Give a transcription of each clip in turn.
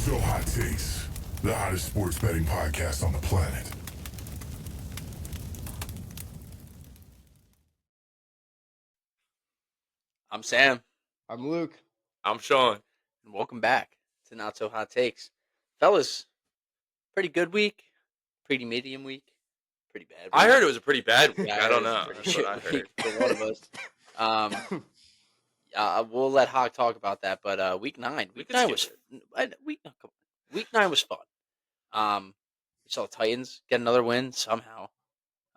So Hot Takes, the hottest sports betting podcast on the planet. I'm Sam, I'm Luke. I'm Sean. and welcome back to Not So Hot Takes. Fellas, pretty good week, pretty medium week, pretty bad week. I heard it was a pretty bad week. Yeah, I don't it was a know. pretty That's shit what I heard. week for one of us. We'll let Hawk talk about that, but week nine We could was skip week nine was fun. We saw the Titans get another win somehow.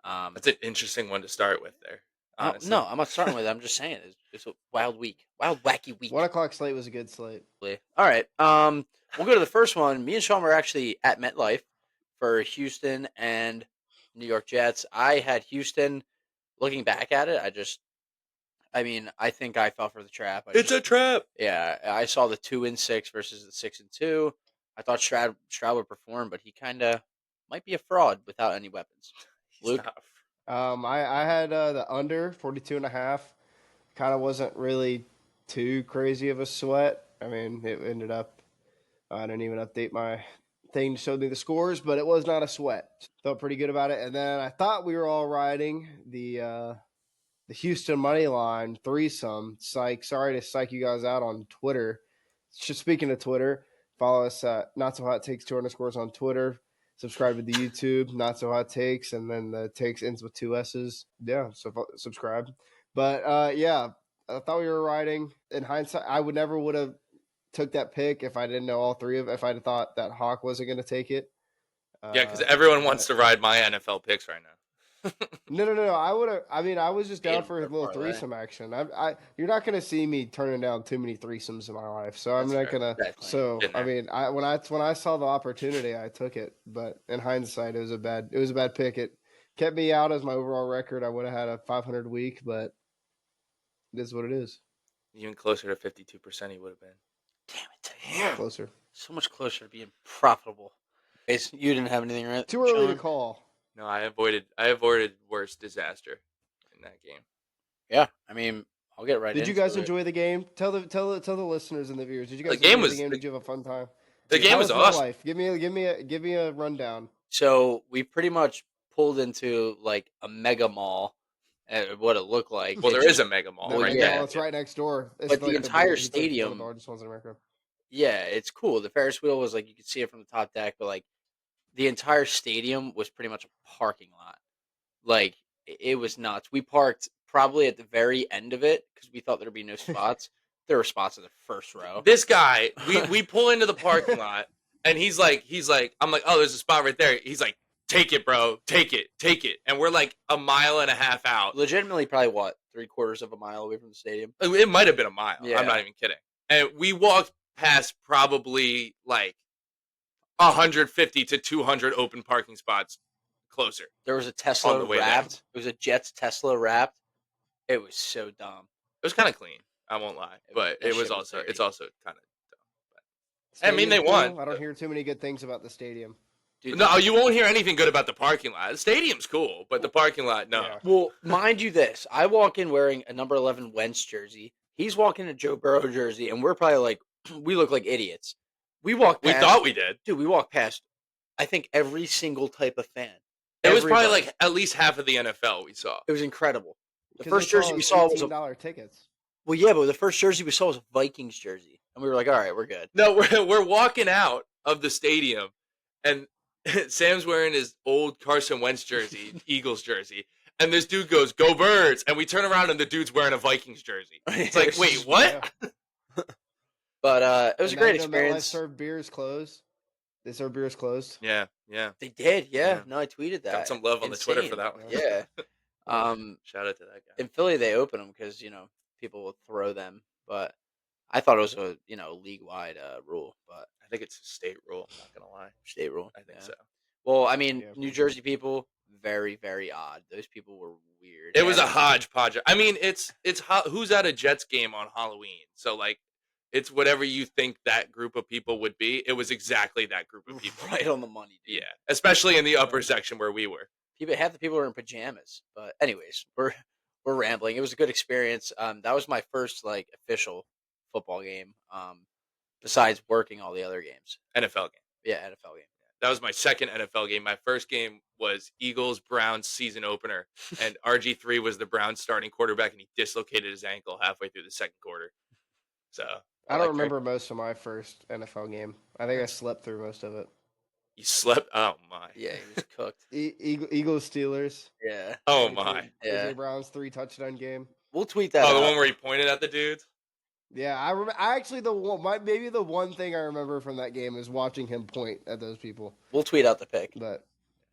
That's an interesting one to start with there. Honestly. No, I'm not starting with it. I'm just saying it's a wild week, wild wacky week. 1 o'clock slate was a good slate. All right. We'll go to the first one. Me and Sean were actually at MetLife for Houston and New York Jets. I had Houston. Looking back at it, I think I fell for the trap. It's a trap. Yeah, I saw the 2-6 versus the 6-2. I thought Stroud would perform, but he kind of might be a fraud without any weapons. Luke? I had the under 42.5. Kind of wasn't really too crazy of a sweat. I mean, it ended up. I didn't even update my thing to show me the scores, but it was not a sweat. Felt pretty good about it. And then I thought we were all riding the Houston money line threesome. Sorry to psych you guys out on Twitter. Just speaking of Twitter, follow us at Not So Hot Takes 2 _ on Twitter. Subscribe to the YouTube, Not So Hot Takes, and then the takes ends with 2 S's. Yeah, so subscribe. But yeah, I thought we were riding. In hindsight, I would have took that pick if I didn't know all three of it. If I'd thought that Hawk wasn't going to take it. Yeah, because everyone wants to ride my NFL picks right now. No. I would have. I mean, I was just down for a little parlay. threesome action. You're not going to see me turning down too many threesomes in my life, so I'm That's not fair. going to. Exactly. So Been I there. mean, when I saw the opportunity, I took it. But in hindsight, it was a bad pick. It kept me out as my overall record. I would have had a 500 week, but it is what it is. Even closer to 52% he would have been. Damn it. Closer. So much closer to being profitable. You didn't have anything, right? Too early to Sean? call. No, I avoided worse disaster in that game. Yeah, I mean, I'll get right Did into you guys it. enjoy the game? Tell the listeners and the viewers. Did you guys The game enjoy was- the game? Did you have a fun time? The game How was my awesome. life? Give me a rundown. So we pretty much pulled into like a mega mall, what it looked like. Well, It there just- is a mega mall No, right yeah, there. it's right next door. It's But the entire it's like one of stadium- the largest ones in America. Yeah, it's cool. The Ferris wheel was like you could see it from the top deck, but like the entire stadium was pretty much a parking lot. Like it was nuts. We parked probably at the very end of it because we thought there'd be no spots. There were spots in the first row. This guy, we pull into the parking lot, and he's like, I'm like, oh, there's a spot right there. He's like, take it, bro, take it. And we're like a mile and a half out. Legitimately, probably what 3/4 of a mile away from the stadium. It might have been a mile. Yeah. I'm not even kidding. And we walked past probably like 150 to 200 open parking spots closer. There was a On Tesla the way there. wrapped. It was a Jets Tesla wrapped. It was so dumb. It was kind of clean. I won't lie, but That it was shit was also dirty. it's also kind of I mean, they Stadium's won. cool. I don't hear too many good things about the stadium. Dude, no. You won't hear anything good about the parking lot. The stadium's cool, but the parking lot, no. Yeah. Well, mind you, this I walk in wearing a number 11 Wentz jersey. He's walking a Joe Burrow jersey, and we're probably like, we look like idiots. We walked. We Past, thought we did. dude. We walked past. I think every single type of fan. It was probably Everybody. like at least half of the NFL we saw. It was incredible. The 'Cause first they jersey we saw was a $18 tickets. well, yeah, but the first jersey we saw was a Vikings jersey, and we were like, all right, we're good. No, we're walking out of the stadium, and Sam's wearing his old Carson Wentz jersey, Eagles jersey, and this dude goes, "Go Birds!" And we turn around, and the dude's wearing a Vikings jersey. It's like, wait, what? Yeah. But it was a And great now, you know, MetLife experience. served beers closed. They serve beers closed. Yeah. They did, yeah. Yeah. No, I tweeted that. Got some love on the Twitter Insane. for that one. Yeah. Shout out to that guy. In Philly, they open them because people will throw them, but I thought it was a league wide rule, but I think it's a state rule. I'm not gonna lie. state rule. I think yeah. so. Well, I mean, Yeah, New for Jersey people, very very odd. Those people were weird. It was Yeah. a hodgepodge. I mean, it's who's at a Jets game on Halloween? So like, it's whatever you think that group of people would be. It was exactly that group of people. right on the money, dude. Yeah, especially in the upper section where we were. Half the people were in pajamas. But anyways, we're rambling. It was a good experience. That was my first like official football game. besides working all the other games. NFL game. Yeah, NFL game. That was my second NFL game. My first game was Eagles-Browns season opener, and RG3 was the Browns starting quarterback, and he dislocated his ankle halfway through the second quarter. So I don't like remember most of my first NFL game. I think I slept through most of it. you slept. Oh my. Yeah, he was cooked. Eagles Steelers. Yeah. Oh my. Yeah. AJ Brown's 3-touchdown game. We'll tweet that Oh, the out. one where he pointed at the dudes. Yeah, I remember. I actually maybe the one thing I remember from that game is watching him point at those people. We'll tweet out the pick. But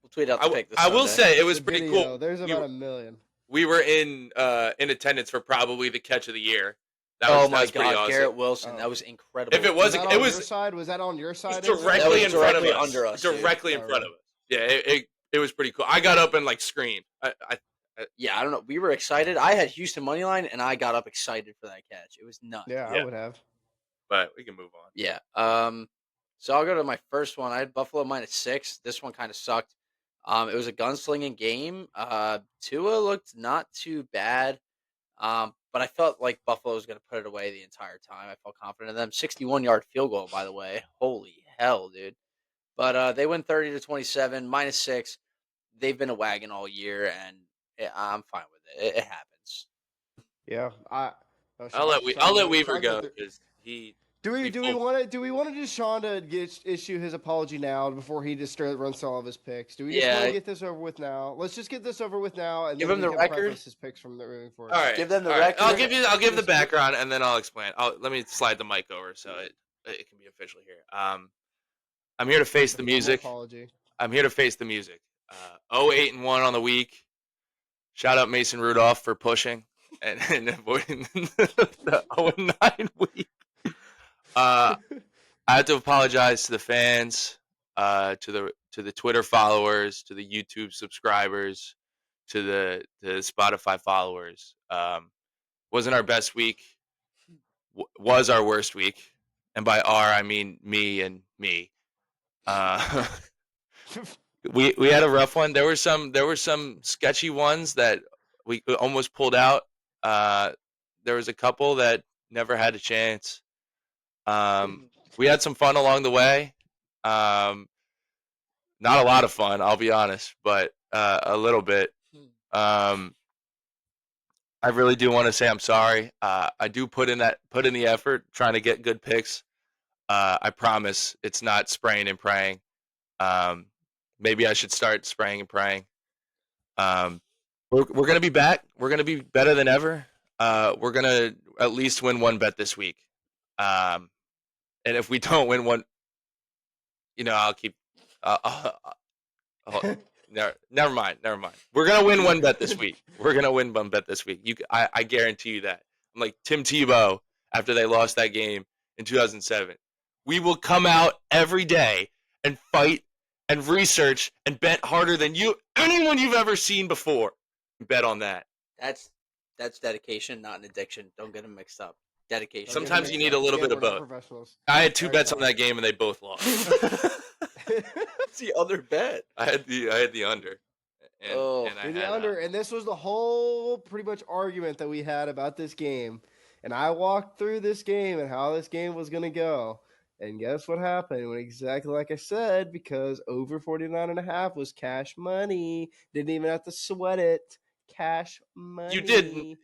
We'll tweet out the pick this I will Sunday. say it was the pretty video, cool. There's about a million. We were in attendance for probably the catch of the year. That Oh was my pretty God, awesome. Garrett Wilson, Oh. that was incredible. If it Was wasn't, that it on was your side? Was that on your side? directly That was in front of directly us. under us, dude. Directly in Oh, front really? of us. Yeah, it was pretty cool. I got up and like screamed. Yeah, I don't know. We were excited. I had Houston money line, and I got up excited for that catch. It was nuts. Yeah, Yeah. I would have. But we can move on. Yeah. So I'll go to my first one. I had Buffalo -6. This one kind of sucked. It was a gunslinging game. Tua looked not too bad. But I felt like Buffalo was going to put it away the entire time. I felt confident in them. 61-yard field goal, by the way. Holy hell, dude. But they win 30-27, -6. They've been a wagon all year, and I'm fine with it. It happens. Yeah, I'll let Weaver go because he. Do we full- want to just Sean to issue his apology now before he just runs through all of his picks? Do we just want Yeah. to get this over with now? Let's just get this over with now and Give then him we the can record. preface his picks from the moving forward. All right, Give them the all right. I'll record. give the background and then I'll explain. Let me slide the mic over so it can be official here. I'm here to face the music. Apology. I'm here to face the music. 0-8-1 on the week. Shout out Mason Rudolph for pushing and avoiding the 0-9 week. I have to apologize to the fans, to the Twitter followers, to the YouTube subscribers, to the Spotify followers. Wasn't our best week. Was our worst week, and by our I mean me and me. We had a rough one. There were some sketchy ones that we almost pulled out. There was a couple that never had a chance. We had some fun along the way. Not a lot of fun, I'll be honest, but a little bit. I really do want to say I'm sorry. I do put in the effort trying to get good picks. I promise it's not spraying and praying. Maybe I should start spraying and praying. We're gonna be back. We're gonna be better than ever. We're gonna at least win one bet this week. And if we don't win one, I'll keep. Never mind. We're gonna win one bet this week. I guarantee you that. I'm like Tim Tebow after they lost that game in 2007. We will come out every day and fight and research and bet harder than anyone you've ever seen before. Bet on that. That's dedication, not an addiction. Don't get them mixed up. Dedication. Sometimes you need a little bit of both. Professionals. I had two Very bets on fine. that game and they both lost. That's the other bet. I had the under. And I Dude, the had, under, and this was the whole pretty much argument that we had about this game. And I walked through this game and how this game was going to go. And guess what happened? It went exactly like I said, because over 49.5 was cash money. Didn't even have to sweat it. Cash money.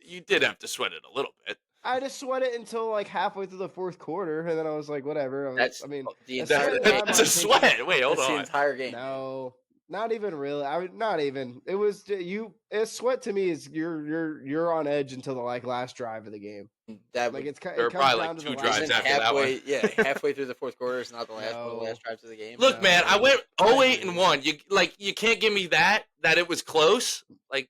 You did have to sweat it a little bit. I just sweat it until like halfway through the fourth quarter, and then I was like, whatever. That's the entire second game. time That's I a was sweat. Wait, hold That's the on. entire game. No, not even really. Not even. It was you. A sweat to me is you're on edge until the last drive of the game. That Like would, There were it comes probably, down like, to two the drives last isn't after that one. halfway. Yeah, halfway through the fourth quarter is not the last one of the No. last drives of the game. Look, man, I went I 0-8-1. You can't give me that it was close. Like,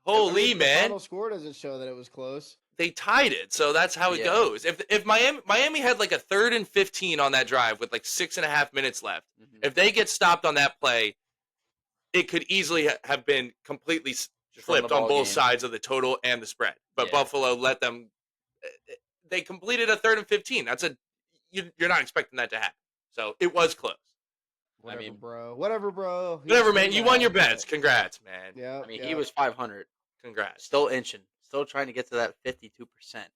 I mean, holy the man, final score doesn't show that it was close. they tied it, so that's how it Yeah. goes. If Miami had like a 3rd and 15 on that drive with like 6.5 minutes left, Mhm. if they get stopped on that play, it could easily have been completely Just run the flipped on ball both game. sides of the total and the spread. But Yeah. Buffalo let them. They completed a 3rd and 15. You're not expecting that to happen. So it was close. Whatever, mean- bro. Whatever, bro. Whatever, man. You won your bets. Congrats, man. Yeah. I mean, he was 500, Congrats. still inching, still trying to get to that 52%.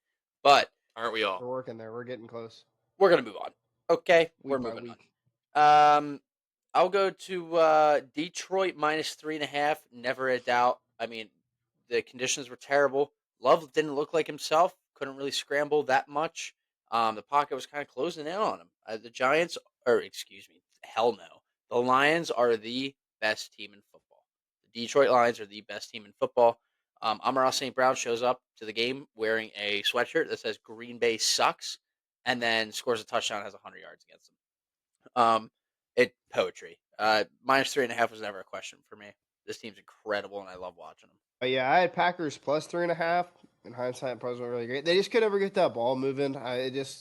But Aren't we all? We're working there. We're getting close. we're gonna move on. Okay, we're week by moving week. on. I'll go to Detroit minus 3.5. Never a doubt. I mean, the conditions were terrible. Love didn't look like himself. Couldn't really scramble that much. The pocket was kind of closing in on him. The Giants, or excuse me, hell no. The Lions are the best team in football. The Detroit Lions are the best team in football. Amon-Ra St. Brown shows up to the game wearing a sweatshirt that says Green Bay sucks, and then scores a touchdown, has 100 yards against him. It poetry. Minus 3.5 was never a question for me. This team's incredible, and I love watching them. Yeah, I had Packers plus 3.5. In hindsight, it probably wasn't really great. They just could never get that ball moving. The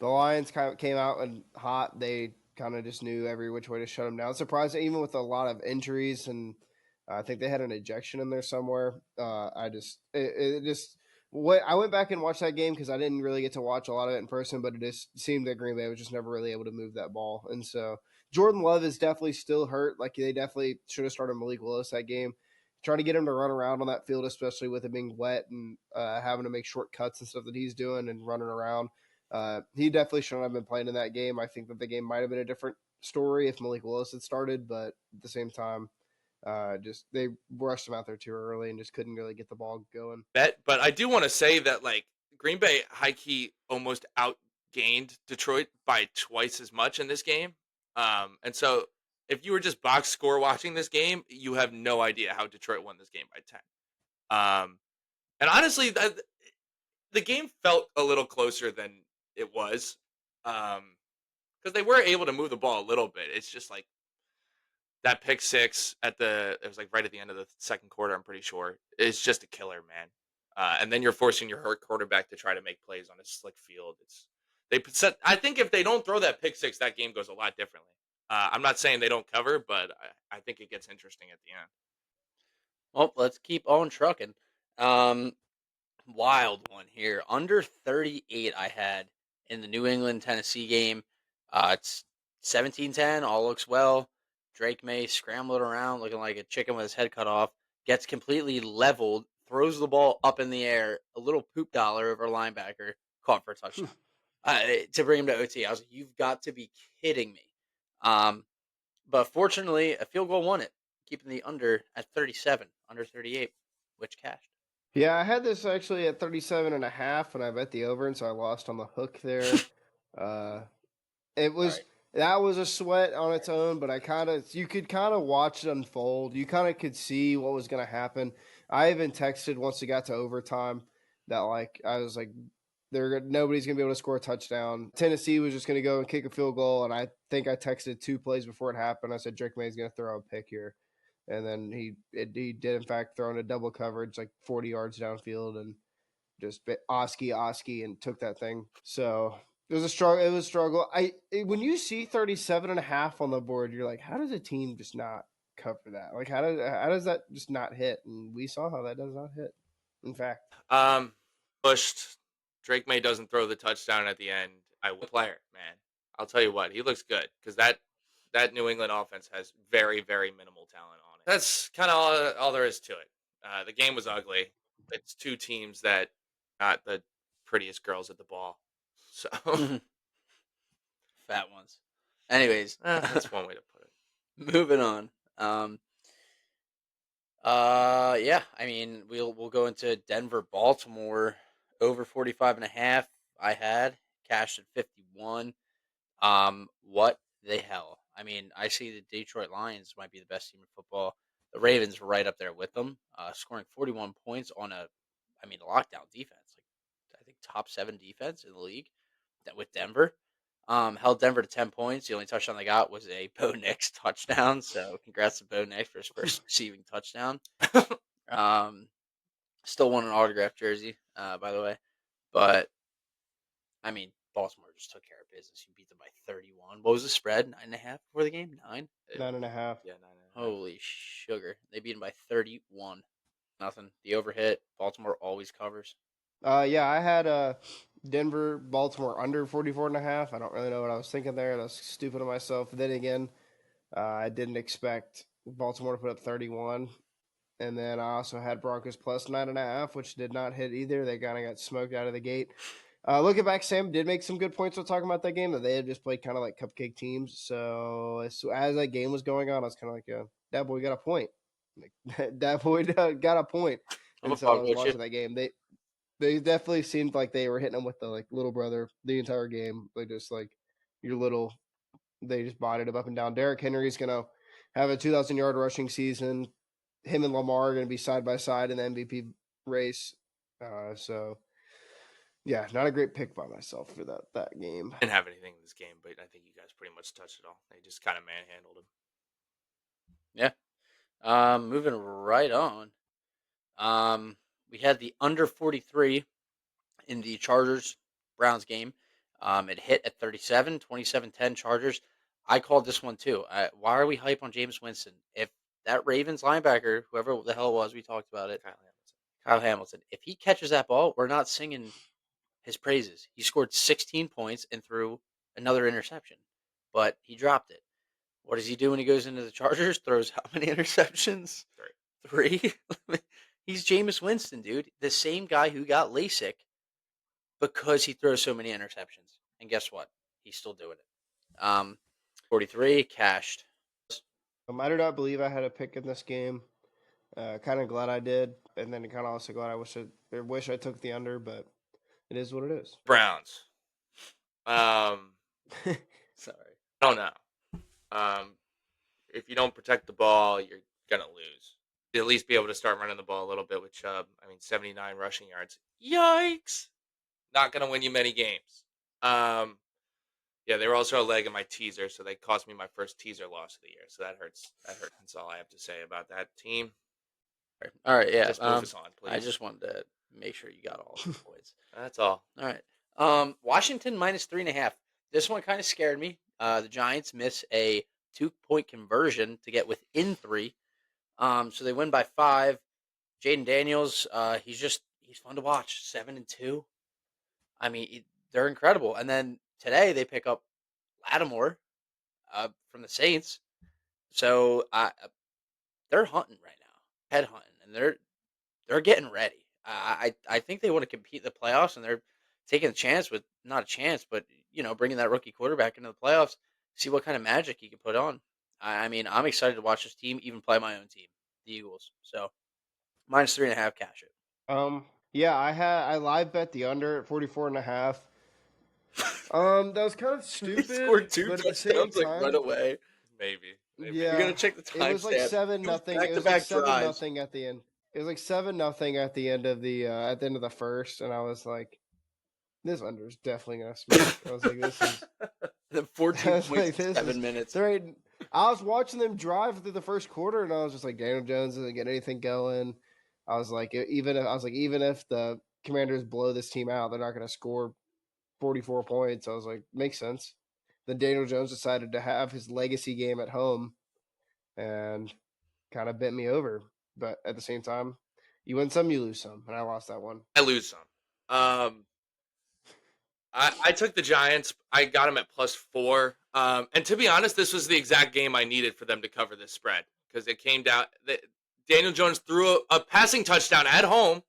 Lions kind of came out and hot. They kind of just knew every which way to shut them down. Surprising, even with a lot of injuries, and I think they had an ejection in there somewhere. I went back and watched that game because I didn't really get to watch a lot of it in person, but it just seemed that Green Bay was just never really able to move that ball. And so Jordan Love is definitely still hurt. Like they definitely should have started Malik Willis that game. Trying to get him to run around on that field, especially with it being wet and having to make short cuts and stuff that he's doing and running around. He definitely shouldn't have been playing in that game. I think that the game might have been a different story if Malik Willis had started, but at the same time, just they rushed him out there too early and just couldn't really get the ball going. But I do want to say that like Green Bay high key almost outgained Detroit by twice as much in this game. And so if you were just box score watching this game, you have no idea how Detroit won this game by 10. And honestly, the game felt a little closer than it was, because they were able to move the ball a little bit. It's just like that pick six it was like right at the end of the second quarter. I'm pretty sure it's just a killer, man. And then you're forcing your hurt quarterback to try to make plays on a slick field. I think if they don't throw that pick six, that game goes a lot differently. I'm not saying they don't cover, but I think it gets interesting at the end. Well, let's keep on trucking. Um, Wild one here. Under 38 I had in the New England Tennessee game. It's 17-10, all looks well. Drake May scrambling around looking like a chicken with his head cut off, gets completely leveled, throws the ball up in the air, a little poop dollar over a linebacker, caught for a touchdown. To bring him to OT, I was like, you've got to be kidding me. But fortunately, a field goal won it, keeping the under at 37, under 38, which cashed. Yeah, I had this actually at 37.5, and I bet the over, and so I lost on the hook there. uh, it was Right. that was a sweat on its own, but you could kind of watch it unfold. You kind of could see what was going to happen. I even texted once it got to overtime that like I was like, nobody's going to be able to score a touchdown. Tennessee was just going to go and kick a field goal, and I think I texted 2 plays before it happened. I said Drake May's going to throw a pick here. And then he did in fact throw in a double coverage like 40 yards downfield and just bit Oski and took that thing. So it was a struggle. It was a struggle. When you see 37.5 on the board, you're like, how does a team just not cover that? Like how does that just not hit? And we saw how that does not hit. In fact, Pushed. Drake May doesn't throw the touchdown at the end. I will player, man. I'll tell you what, he looks good because that New England offense has very, very minimal talent on it. That's kind of all there is to it. The game was ugly. It's two teams that got the prettiest girls at the ball. So Fat ones. Anyways, that's one way to put it. moving on. Yeah, I mean, we'll go into Denver, Baltimore, over 45.5. I had cashed at 51. What the hell? I mean, I see the Detroit Lions might be the best team in football. The Ravens were right up there with them, scoring 41 points on a lockdown defense, like I think top 7 defense in the league. That with Denver, held Denver to 10 points. The only touchdown they got was a Bo Nix touchdown. So congrats to Bo Nix for his first receiving touchdown. Still won an autographed jersey, by the way. But I mean, Baltimore just took care of business. You beat them by 31. What was the spread? 9.5 before the game? 9? 9.5. Yeah, 9.5. Holy sugar! They beat them by 31. Nothing. The overhit. Baltimore always covers. Yeah, I had Denver, Baltimore under 44.5. I don't really know what I was thinking there. That's stupid of myself. Then again, I didn't expect Baltimore to put up 31. And then I also had Broncos plus 9.5, which did not hit either. They kind of got smoked out of the gate. Looking back, Sam did make some good points when talking about that game, that they had just played kind of like cupcake teams. So as that game was going on, I was kind of like, yeah, that boy got a point. Like, that boy got a point. I'm And a so I fuck was with you. watching that game. They definitely seemed like they were hitting him with the like little brother the entire game. They just like your little. They just bodied him up and down. Derrick Henry's gonna have a 2,000-yard rushing season. Him and Lamar are gonna be side by side in the MVP race. So yeah, not a great pick by myself for that game. Didn't have anything in this game, but I think you guys pretty much touched it all. They just kind of manhandled him. Moving right on. We had the under 43 in the Chargers Browns game. It hit at 37, 27-10 Chargers. I called this one too. Why are we hype on Jameis Winston? If that Ravens linebacker, whoever the hell it was, we talked about it, Kyle Hamilton, if he catches that ball, we're not singing his praises. He scored 16 points and threw another interception, but he dropped it. What does he do when he goes into the Chargers? Throws how many interceptions? Three? He's Jameis Winston, dude. The same guy who got LASIK because he throws so many interceptions. And guess what? He's still doing it. 43, cashed. I do not believe I had a pick in this game. Kind of glad I did, and then kind of also glad I wish I took the under, but it is what it is. Browns. Sorry. I don't know. If you don't protect the ball, you're gonna lose. You'll at least be able to start running the ball a little bit with Chubb. I mean, 79 rushing yards. Yikes! Not gonna win you many games. Yeah, they were also a leg in my teaser, so they cost me my first teaser loss of the year. So that hurts. That's all I have to say about that team. All right, yeah. Just move us on, please. I just wanted to make sure you got all the points. That's all. All right. Washington minus 3.5. This one kind of scared me. The Giants miss a 2-point conversion to get within 3. So they win by 5. Jaden Daniels, he's fun to watch. 7-2. I mean, they're incredible. And then today they pick up Lattimore from the Saints. So they're hunting right now, head hunting, and they're getting ready. I think they want to compete in the playoffs, and they're taking a chance with not a chance, but bringing that rookie quarterback into the playoffs, see what kind of magic he can put on. I mean, I'm excited to watch this team even play my own team, the Eagles. So minus 3.5, cash it. Yeah, I live bet the under at 44.5. That was kind of stupid. He scored 2 but at the same touchdowns like time, right away. Maybe. Yeah, You're gonna check the it was like timestamp. 7-0. It was like 7-0 at the end. It was like 7-0 at the end of the first, and I was like, this under is definitely gonna smash. I was like, this is The 14 was points like, in this 7 is- minutes. right. I was watching them drive through the first quarter, and I was just like, Daniel Jones isn't getting anything going. I was like, even if the Commanders blow this team out, they're not going to score 44 points. I was like, makes sense. Then Daniel Jones decided to have his legacy game at home, and kind of bent me over. But at the same time, you win some, you lose some, and I lost that one. I lose some. I took the Giants. I got them at +4. And to be honest, this was the exact game I needed for them to cover this spread, because it came down. Daniel Jones threw a passing touchdown at home.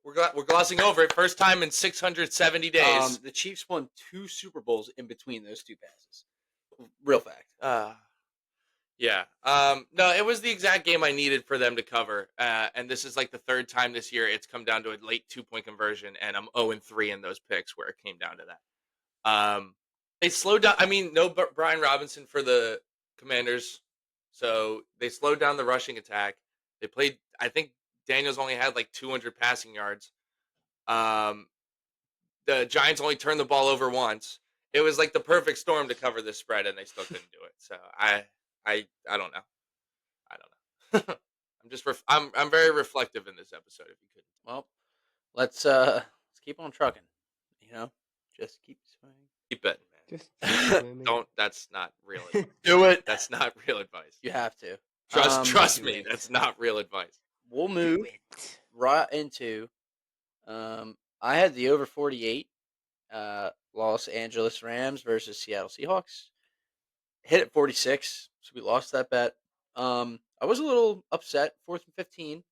We're glossing over it. First time in 670 days. The Chiefs won 2 Super Bowls in between those 2 passes. Real fact. Yeah. No, it was the exact game I needed for them to cover. And this is like the 3rd time this year it's come down to a late 2-point conversion, and I'm 0-3 in those picks where it came down to that. They slowed down. I mean, no Brian Robinson for the Commanders, so they slowed down the rushing attack. They played. I think Daniels only had like 200 passing yards. The Giants only turned the ball over once. It was like the perfect storm to cover this spread, and they still couldn't do it. So I don't know. I don't know. I'm very reflective in this episode. If you could. Well, let's keep on trucking. Just keep swinging. Keep betting, man. Just Don't. That's not real advice. Do it. That's not real advice. You have to. Trust do me. it. That's not real advice. We'll move right into. I had the over 48. Los Angeles Rams versus Seattle Seahawks. Hit at 46, so we lost that bet. I was a little upset. 4th and 15.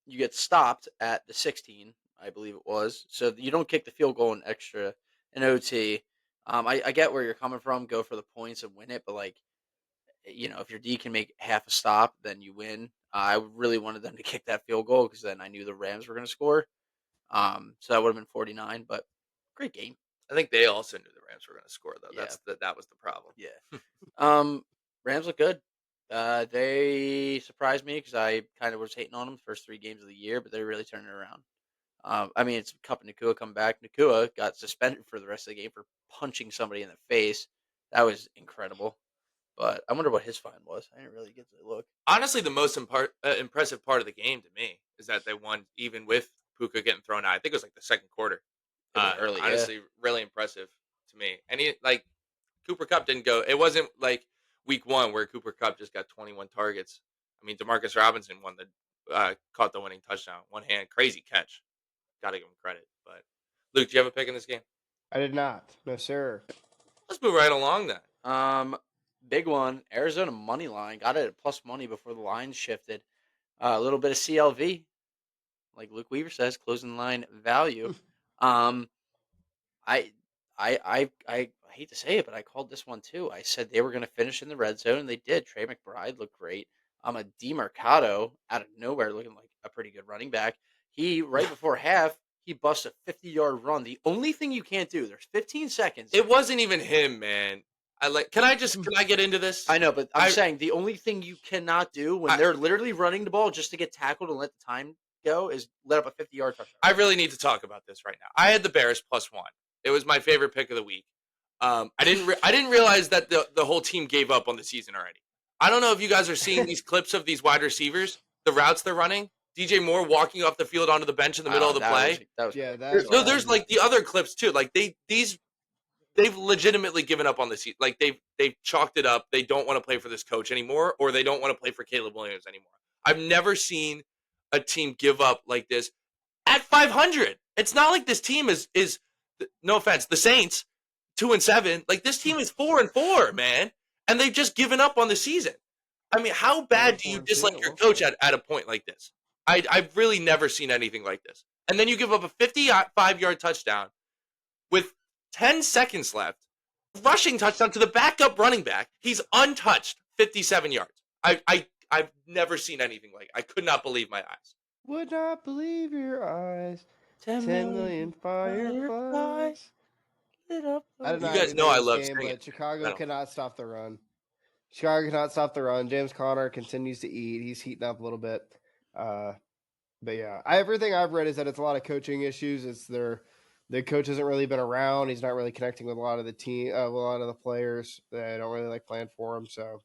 You get stopped at the 16. I believe it was. So you don't kick the field goal in OT. I get where you're coming from. Go for the points and win it, but like if your D can make half a stop, then you win. I really wanted them to kick that field goal because then I knew the Rams were going to score. So that would have been 49. But great game. I think they also knew the Rams were going to score, though. Yeah. That was the problem. Yeah. Rams look good. They surprised me because I kind of was hating on them the first 3 games of the year, but they're really turning it around. I mean, it's Cup and Nakua come back. Nakua got suspended for the rest of the game for punching somebody in the face. That was incredible. But I wonder what his fine was. I didn't really get to look. Honestly, the most impressive part of the game to me is that they won even with Puka getting thrown out. I think it was like the second quarter. It was early, honestly, really impressive to me. And Cooper Kupp didn't go. It wasn't like week 1 where Cooper Kupp just got 21 targets. I mean, Demarcus Robinson caught the winning touchdown. One hand, crazy catch. Got to give him credit. But Luke, do you have a pick in this game? I did not. No, sir. Let's move right along then. Big one. Arizona money line got it at plus money before the line shifted. A little bit of CLV, like Luke Weaver says, closing line value. I hate to say it, but I called this one too. I said they were going to finish in the red zone, and they did. Trey McBride looked great. A DeMarcado out of nowhere looking like a pretty good running back. He, right before half, he busts a 50-yard run. The only thing you can't do, there's 15 seconds. It wasn't even him, man. Can I get into this? I know, but I'm saying the only thing you cannot do when they're literally running the ball just to get tackled and let the time go is let up a 50-yard touchdown. I really need to talk about this right now. I had the Bears +1. It was my favorite pick of the week. I didn't realize that the whole team gave up on the season already. I don't know if you guys are seeing these clips of these wide receivers, the routes they're running. DJ Moore walking off the field onto the bench in the middle of the play. There's like the other clips too. Like they've legitimately given up on the season. Like they've chalked it up. They don't want to play for this coach anymore, or they don't want to play for Caleb Williams anymore. I've never seen a team give up like this at 500. It's not like this team is no offense, the Saints 2-7. Like this team is 4-4, man, and they've just given up on the season. I mean, how bad do you dislike your coach at a point like this? I've really never seen anything like this. And then you give up a 55-yard touchdown with 10 seconds left, rushing touchdown to the backup running back. He's untouched, 57 yards. I've never seen anything like it. I could not believe my eyes. Would not believe your eyes. 10 million fireflies. Lit up. You guys know I love singing. But Chicago cannot stop the run. Chicago cannot stop the run. James Conner continues to eat. He's heating up a little bit. But yeah, everything I've read is that it's a lot of coaching issues. It's the coach hasn't really been around. He's not really connecting with a lot of the team, a lot of the players. They don't really like playing for him. So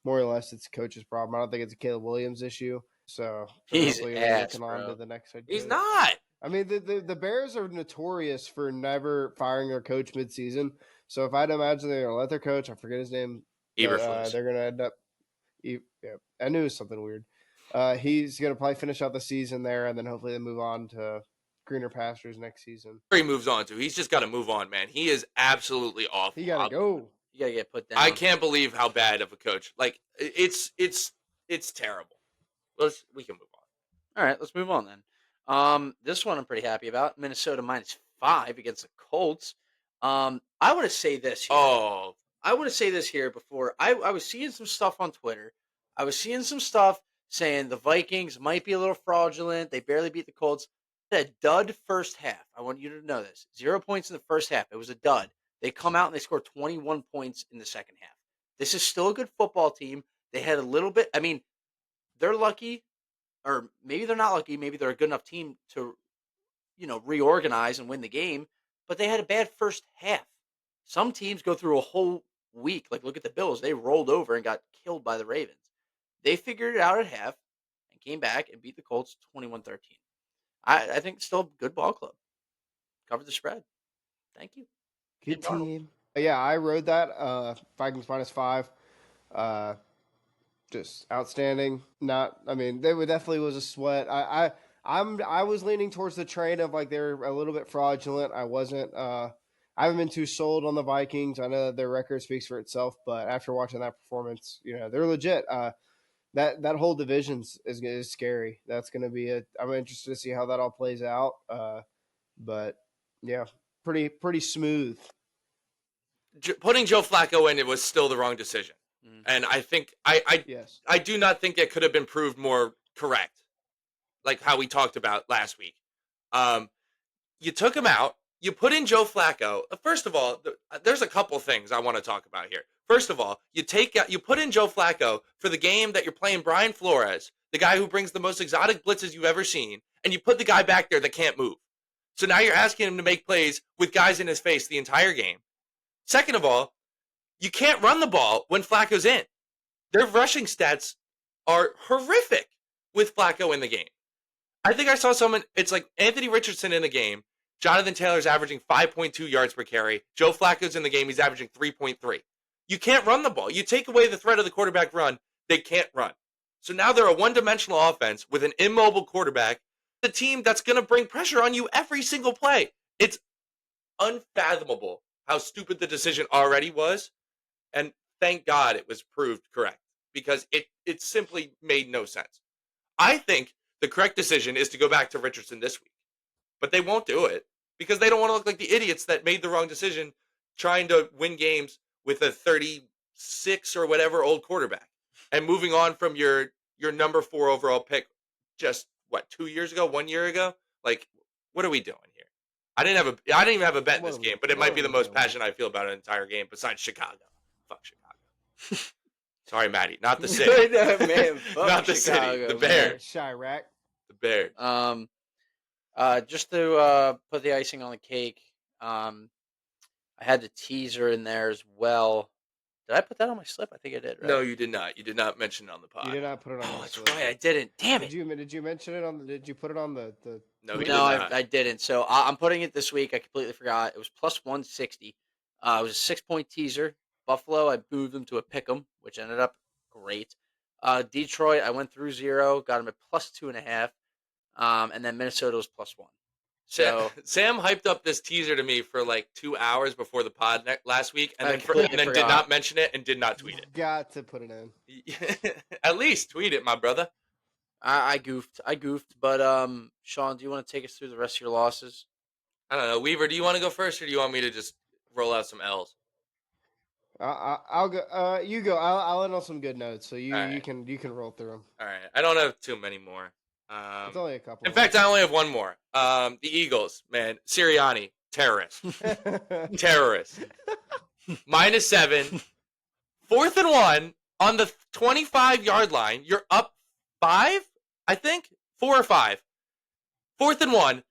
more or less, it's coach's problem. I don't think it's a Caleb Williams issue. So he's ass, bro. On to the next head He's coach. not. I mean, the Bears are notorious for never firing their coach midseason. So if I had to imagine they're going to let their coach, I forget his name, Eberflus. they're going to end up. Yeah, I knew it was something weird. He's going to probably finish out the season there, and then hopefully they move on to greener pastures next season. He moves on to. He's just got to move on, man. He is absolutely awful. He got to go. You got to get put down. I can't believe how bad of a coach. Like it's terrible. We can move on. All right, let's move on then. This one I'm pretty happy about. Minnesota -5 against the Colts. I want to say this here. I want to say this here before. I was seeing some stuff on Twitter. I was seeing some stuff saying the Vikings might be a little fraudulent. They barely beat the Colts. A dud first half. I want you to know this. 0 points in the first half. It was a dud. They come out and they score 21 points in the second half. This is still a good football team. They had a little bit. I mean, they're lucky, or maybe they're not lucky. Maybe they're a good enough team to, reorganize and win the game. But they had a bad first half. Some teams go through a whole week. Like, look at the Bills. They rolled over and got killed by the Ravens. They figured it out at half and came back and beat the Colts 21-13. I think still a good ball club. Covered the spread. Thank you. Good team. Yeah, I rode that. Vikings -5. Just outstanding. They definitely was a sweat. I was leaning towards the train of like they're a little bit fraudulent. I wasn't. I haven't been too sold on the Vikings. I know that their record speaks for itself, but after watching that performance, they're legit. that whole division's is scary. That's going to be it. I'm interested to see how that all plays out. But yeah, pretty smooth. Putting Joe Flacco in, it was still the wrong decision. Mhm. And I think I Yes. do not think it could have been proved more correct, like how we talked about last week. You took him out. You put in Joe Flacco. First of all, there's a couple things I want to talk about here. First of all, you put in Joe Flacco for the game that you're playing Brian Flores, the guy who brings the most exotic blitzes you've ever seen, and you put the guy back there that can't move. So now you're asking him to make plays with guys in his face the entire game. Second of all, you can't run the ball when Flacco's in. Their rushing stats are horrific with Flacco in the game. I think I saw someone, it's like Anthony Richardson in the game. Jonathan Taylor's averaging 5.2 yards per carry. Joe Flacco's in the game. He's averaging 3.3. You can't run the ball. You take away the threat of the quarterback run, they can't run. So now they're a one-dimensional offense with an immobile quarterback, the team that's going to bring pressure on you every single play. It's unfathomable how stupid the decision already was. And thank God it was proved correct because it simply made no sense. I think the correct decision is to go back to Richardson this week. But they won't do it because they don't want to look like the idiots that made the wrong decision trying to win games with a 36 or whatever old quarterback and moving on from your number 4 overall pick just 2 years ago, 1 year ago? Like, what are we doing here? I didn't even have a bet in this game, but it might be the most passionate I feel about an entire game besides Chicago. Fuck Chicago. Sorry, Maddie. Not the city. No, man, fuck Not the Chicago, city. The man. Bears. Chirac. The Bears. Just to put the icing on the cake, I had the teaser in there as well. Did I put that on my slip? I think I did. Right? No, you did not. You did not mention it on the pod. You did not put it on. Oh, the that's slip. right. I didn't. Damn it. Did you mention it on? Did you put it on the? No, we did No, not. I didn't. So I'm putting it this week. I completely forgot. It was plus 160. It was a 6-point teaser. Buffalo, I moved them to a pick 'em, which ended up great. Detroit, I went through 0, got them at plus 2.5. And then Minnesota was plus 1. So Sam hyped up this teaser to me for like 2 hours before the pod last week, and I then, completely did forgot. not mention it and did not tweet it. Got to put it in. At least tweet it, my brother. I goofed, but Sean, do you want to take us through the rest of your losses? I don't know. Weaver, do you want to go first, or do you want me to just roll out some L's? I'll go. You go. I'll end on some good notes, so you All you right. can roll through them. All right. I don't have too many more. It's only a couple. In fact, I only have one more. The Eagles, man. Sirianni, terrorist. Terrorist. -7. 4th and 1 on the 25-yard line. You're up 5, I think. 4 or 5. 4th and 1.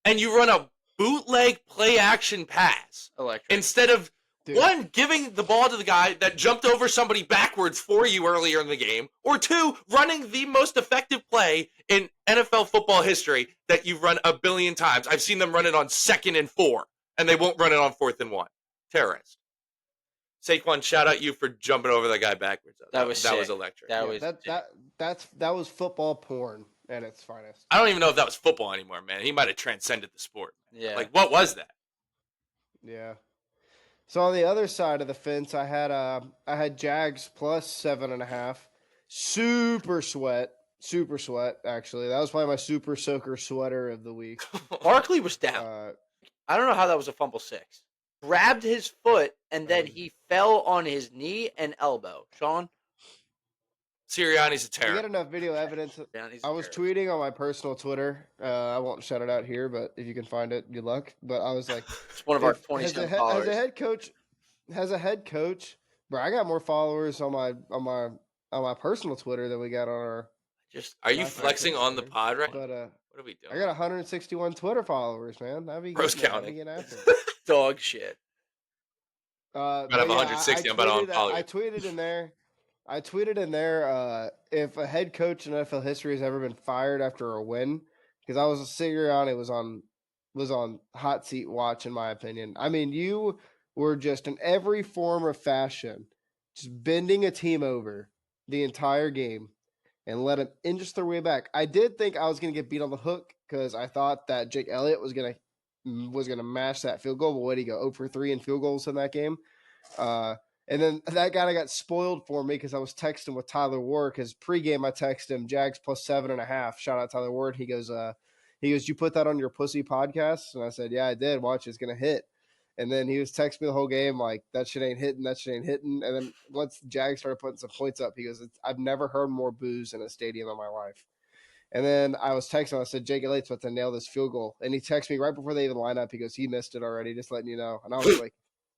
And you run a bootleg play action pass. Electric. Instead of, Dude. 1, giving the ball to the guy that jumped over somebody backwards for you earlier in the game. Or 2, running the most effective play in NFL football history that you've run a billion times. I've seen them run it on 2nd and 4. And they won't run it on 4th and 1. Terrorist. Saquon, shout out you for jumping over that guy backwards. That was sick. electric. That Yeah, was that was football porn at its finest. I don't even know if that was football anymore, man. He might have transcended the sport. yeah. Like, what was that? Yeah. So on the other side of the fence, I had Jags plus 7.5. Super sweat. Actually, that was probably my super soaker sweater of the week. Barkley was down. I don't know how that was a fumble 6. Grabbed his foot and then he fell on his knee and elbow. Sean, Sirianni's a I terror. got enough video evidence. man, he's I was terrible. tweeting on my personal Twitter. I won't shout it out here, but if you can find it, good luck. But I was like, It's one of our if- 27 as a followers. head coach, bro, I got more followers on my personal Twitter than we got on our. Just Are you That's flexing on the Twitter. pod right now? But What are we doing? I got 161 Twitter followers, man. That'd be Bro's good, man. counting. That'd be an after. dog shit. I But have yeah, 160. I'm about to unfollow you. I tweeted in there if a head coach in NFL history has ever been fired after a win, because I was Sirianni was on hot seat watch, in my opinion. I mean, you were just in every form or fashion, just bending a team over the entire game and let them inch their way back. I did think I was going to get beat on the hook because I thought that Jake Elliott was going to mash that field goal. But way to go, 0 for 3 in field goals in that game. And then that kind of got spoiled for me because I was texting with Tyler Ward because pregame I texted him Jags plus 7.5. Shout out Tyler Ward. He goes, you put that on your pussy podcast? And I said, yeah, I did. Watch, it's gonna hit. And then he was texting me the whole game like that shit ain't hitting, that shit ain't hitting. And then once Jags started putting some points up, he goes, I've never heard more boos in a stadium in my life. And then I was texting him. I said, Jake Elate's about to nail this field goal. And he texted me right before they even line up. He goes, he missed it already, just letting you know. And I was like,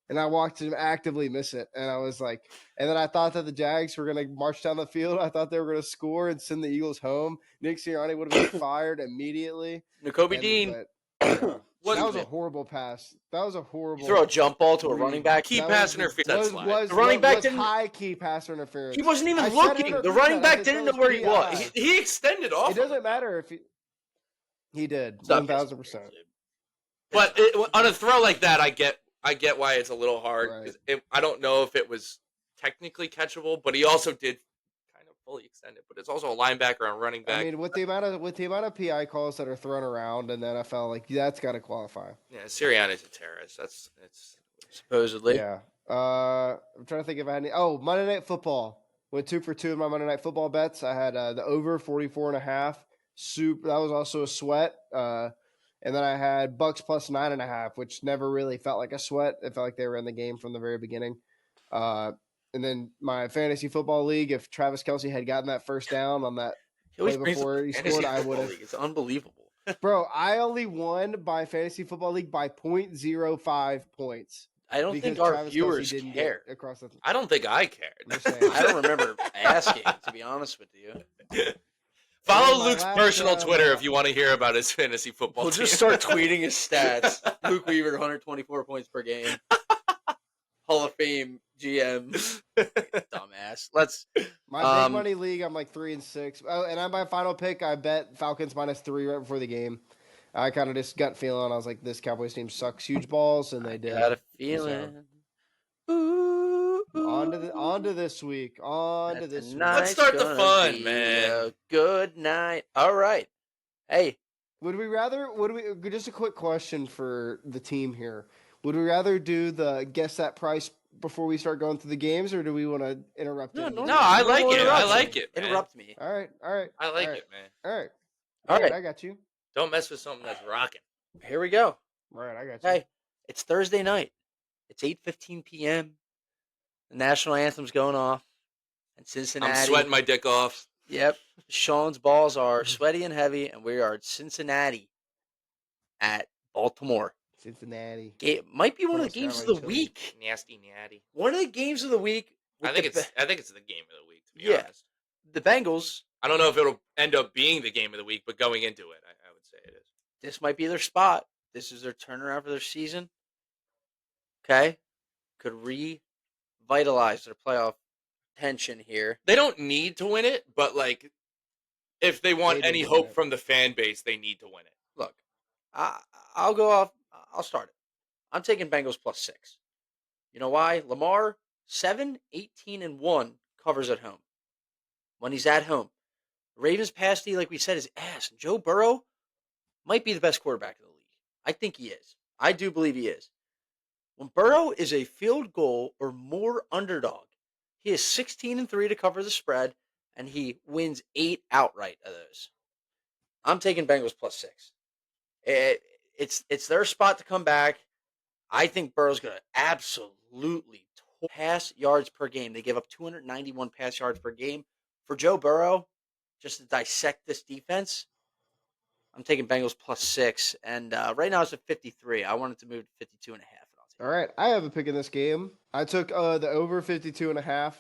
and I watched him actively miss it. And I was like, and then I thought that the Jags were going to march down the field. I thought they were going to score and send the Eagles home. Nick Sirianni would have been fired immediately. Nakobe Dean. But, What- that was a horrible pass. That was a horrible. You throw a jump ball to a running back. Key That pass was- interference. That's was, slide. The running back was didn't- high key pass interference. He wasn't even I said looking. it or The did running that. I back said didn't that know where he PI. was. He extended off. It doesn't matter if he did Stop 1,000%. But on a throw like that, I get why it's a little hard. Right. 'Cause I don't know if it was technically catchable, but he also did kind of fully extend it. But it's also a linebacker and running back. I mean, with the amount of PI calls that are thrown around in the NFL, like that's got to qualify. Yeah, Sirianni's a terrorist. It's Supposedly. Yeah. I'm trying to think if I had any. Oh, Monday Night Football went 2 for 2 in my Monday Night Football bets. I had the over 44.5. That was also a sweat. And then I had Bucks plus 9.5, which never really felt like a sweat. It felt like they were in the game from the very beginning. And then my fantasy football league, if Travis Kelce had gotten that first down on that He always play brings before up he fantasy scored, I football would have. league. It's unbelievable. Bro, I only won by fantasy football league by 0.05 points. I don't because think our Travis Kelce viewers didn't care. get across the. I don't think I cared. I'm just saying. I don't remember asking, to be honest with you. Follow my Luke's last, personal Twitter if you want to hear about his fantasy football We'll team. just start tweeting his stats. Luke Weaver, 124 points per game. Hall of Fame GM. Dumbass. Let's. My big money league, I'm like 3-6. Oh, and on my final pick, I bet Falcons -3 right before the game. I kind of just gut feeling. I was like, this Cowboys team sucks huge balls, and they did. Had a feeling. Ooh, On to this week. On to this week. Let's start the fun, man. Good night. All right. Hey, Would we just a quick question for the team here. Would we rather do the guess that price before we start going through the games, or do we want to interrupt it? No, I like it. I interrupt like me. it, man. Interrupt me. All right. I like all right, it, man. All right. All right. I got you. Don't mess with something that's rocking. Here we go. All right, I got you. Hey, it's Thursday night. It's 8:15 p.m. The national anthem's going off. And Cincinnati. I'm sweating my dick off. Yep. Sean's balls are sweaty and heavy, and we are at Cincinnati at Baltimore. Cincinnati. Might be one of the Almost games of got the my week. Nasty natty. One of the games of the week. I with think the it's the game of the week, to be Yeah. honest. the Bengals. I don't know if it'll end up being the game of the week, but going into it, I would say it is. This might be their spot. This is their turnaround for their season. Okay? Could revitalize their playoff tension here. They don't need to win it, but like, if they want They any need to win hope it. from the fan base, they need to win it. Look, I'll go off. I'll start it. I'm taking Bengals plus 6. You know why? Lamar, 7, 18, and 1 covers at home. When he's at home. Ravens pass D, like we said, is ass. And Joe Burrow might be the best quarterback in the league. I think he is. I do believe he is. When Burrow is a field goal or more underdog, he is 16-3 to cover the spread, and he wins 8 outright of those. I'm taking Bengals plus 6. It's their spot to come back. I think Burrow's going to absolutely pass yards per game. They give up 291 pass yards per game. For Joe Burrow, just to dissect this defense, I'm taking Bengals plus 6. And right now it's at 53. I wanted to move to 52.5. All right, I have a pick in this game. I took the over 52.5.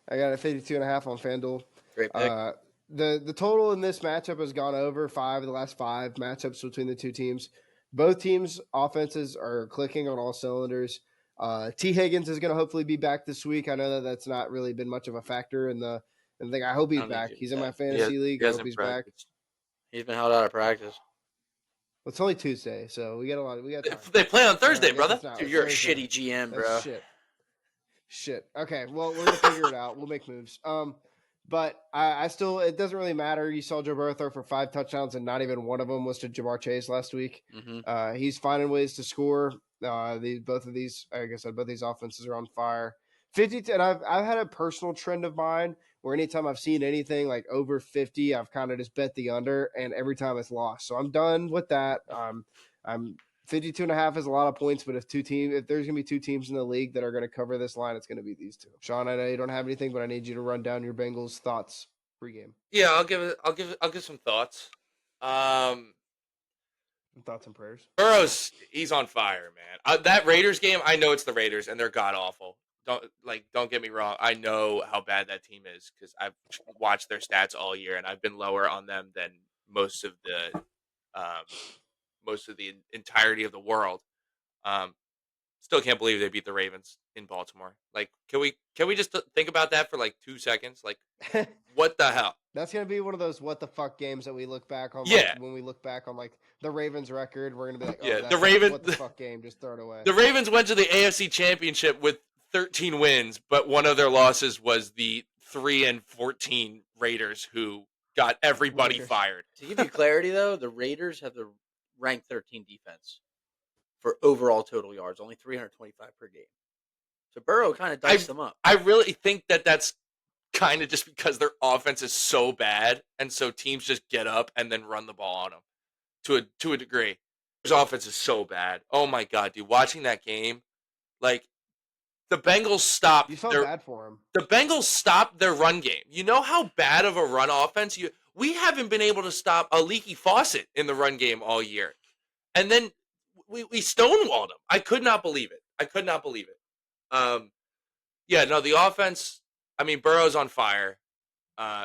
I got a 52.5 on FanDuel. Great pick. The total in this matchup has gone over 5 of the last 5 matchups between the two teams. Both teams' offenses are clicking on all cylinders. T. Higgins is going to hopefully be back this week. I know that that's not really been much of a factor in the thing. I hope he's back. He's in my fantasy league. I hope he's back. He's been held out of practice. Well, it's only Tuesday, so we got a lot. We got time. They play on Thursday, I guess brother. it's not. Dude, you're a Thursday. shitty GM, bro. That's shit. Okay, well, we're gonna figure it out. We'll make moves. But I still, it doesn't really matter. You saw Joe Burrow throw for 5 touchdowns, and not even one of them was to Jamar Chase last week. Mm-hmm. He's finding ways to score. Both of these, like I said, both these offenses are on fire. 52, and I've had a personal trend of mine where anytime I've seen anything like over 50, I've kind of just bet the under, and every time it's lost. So I'm done with that. I'm 52.5 is a lot of points, but if there's gonna be two teams in the league that are gonna cover this line, it's gonna be these two. Sean, I know you don't have anything, but I need you to run down your Bengals thoughts pregame. Yeah, I'll give some thoughts. Thoughts and prayers. Burrow's he's on fire, man. That Raiders game, I know it's the Raiders and they're god awful. Don't get me wrong. I know how bad that team is because I've watched their stats all year and I've been lower on them than most of the entirety of the world. Still can't believe they beat the Ravens in Baltimore. Like, can we just think about that for like 2 seconds? Like, what the hell? That's gonna be one of those what the fuck games that we look back on. Yeah. When we look back on like the Ravens record, we're gonna be like, oh, Yeah, that's the Ravens- what the fuck game, just throw it away. The Ravens went to the AFC Championship with 13 wins, but one of their losses was the 3-14 Raiders, who got everybody Raiders. fired. To give you clarity, though, the Raiders have the ranked 13 defense for overall total yards, only 325 per game. So Burrow kind of diced them up. I really think that that's kind of just because their offense is so bad, and so teams just get up and then run the ball on them to a degree. His offense is so bad. Oh my god, dude! Watching that game, like the Bengals stopped. You felt bad for him. The Bengals stopped their run game. You know how bad of a run offense we haven't been able to stop a leaky faucet in the run game all year, and then we stonewalled them. I could not believe it. Yeah, no, the offense. I mean, Burrow's on fire.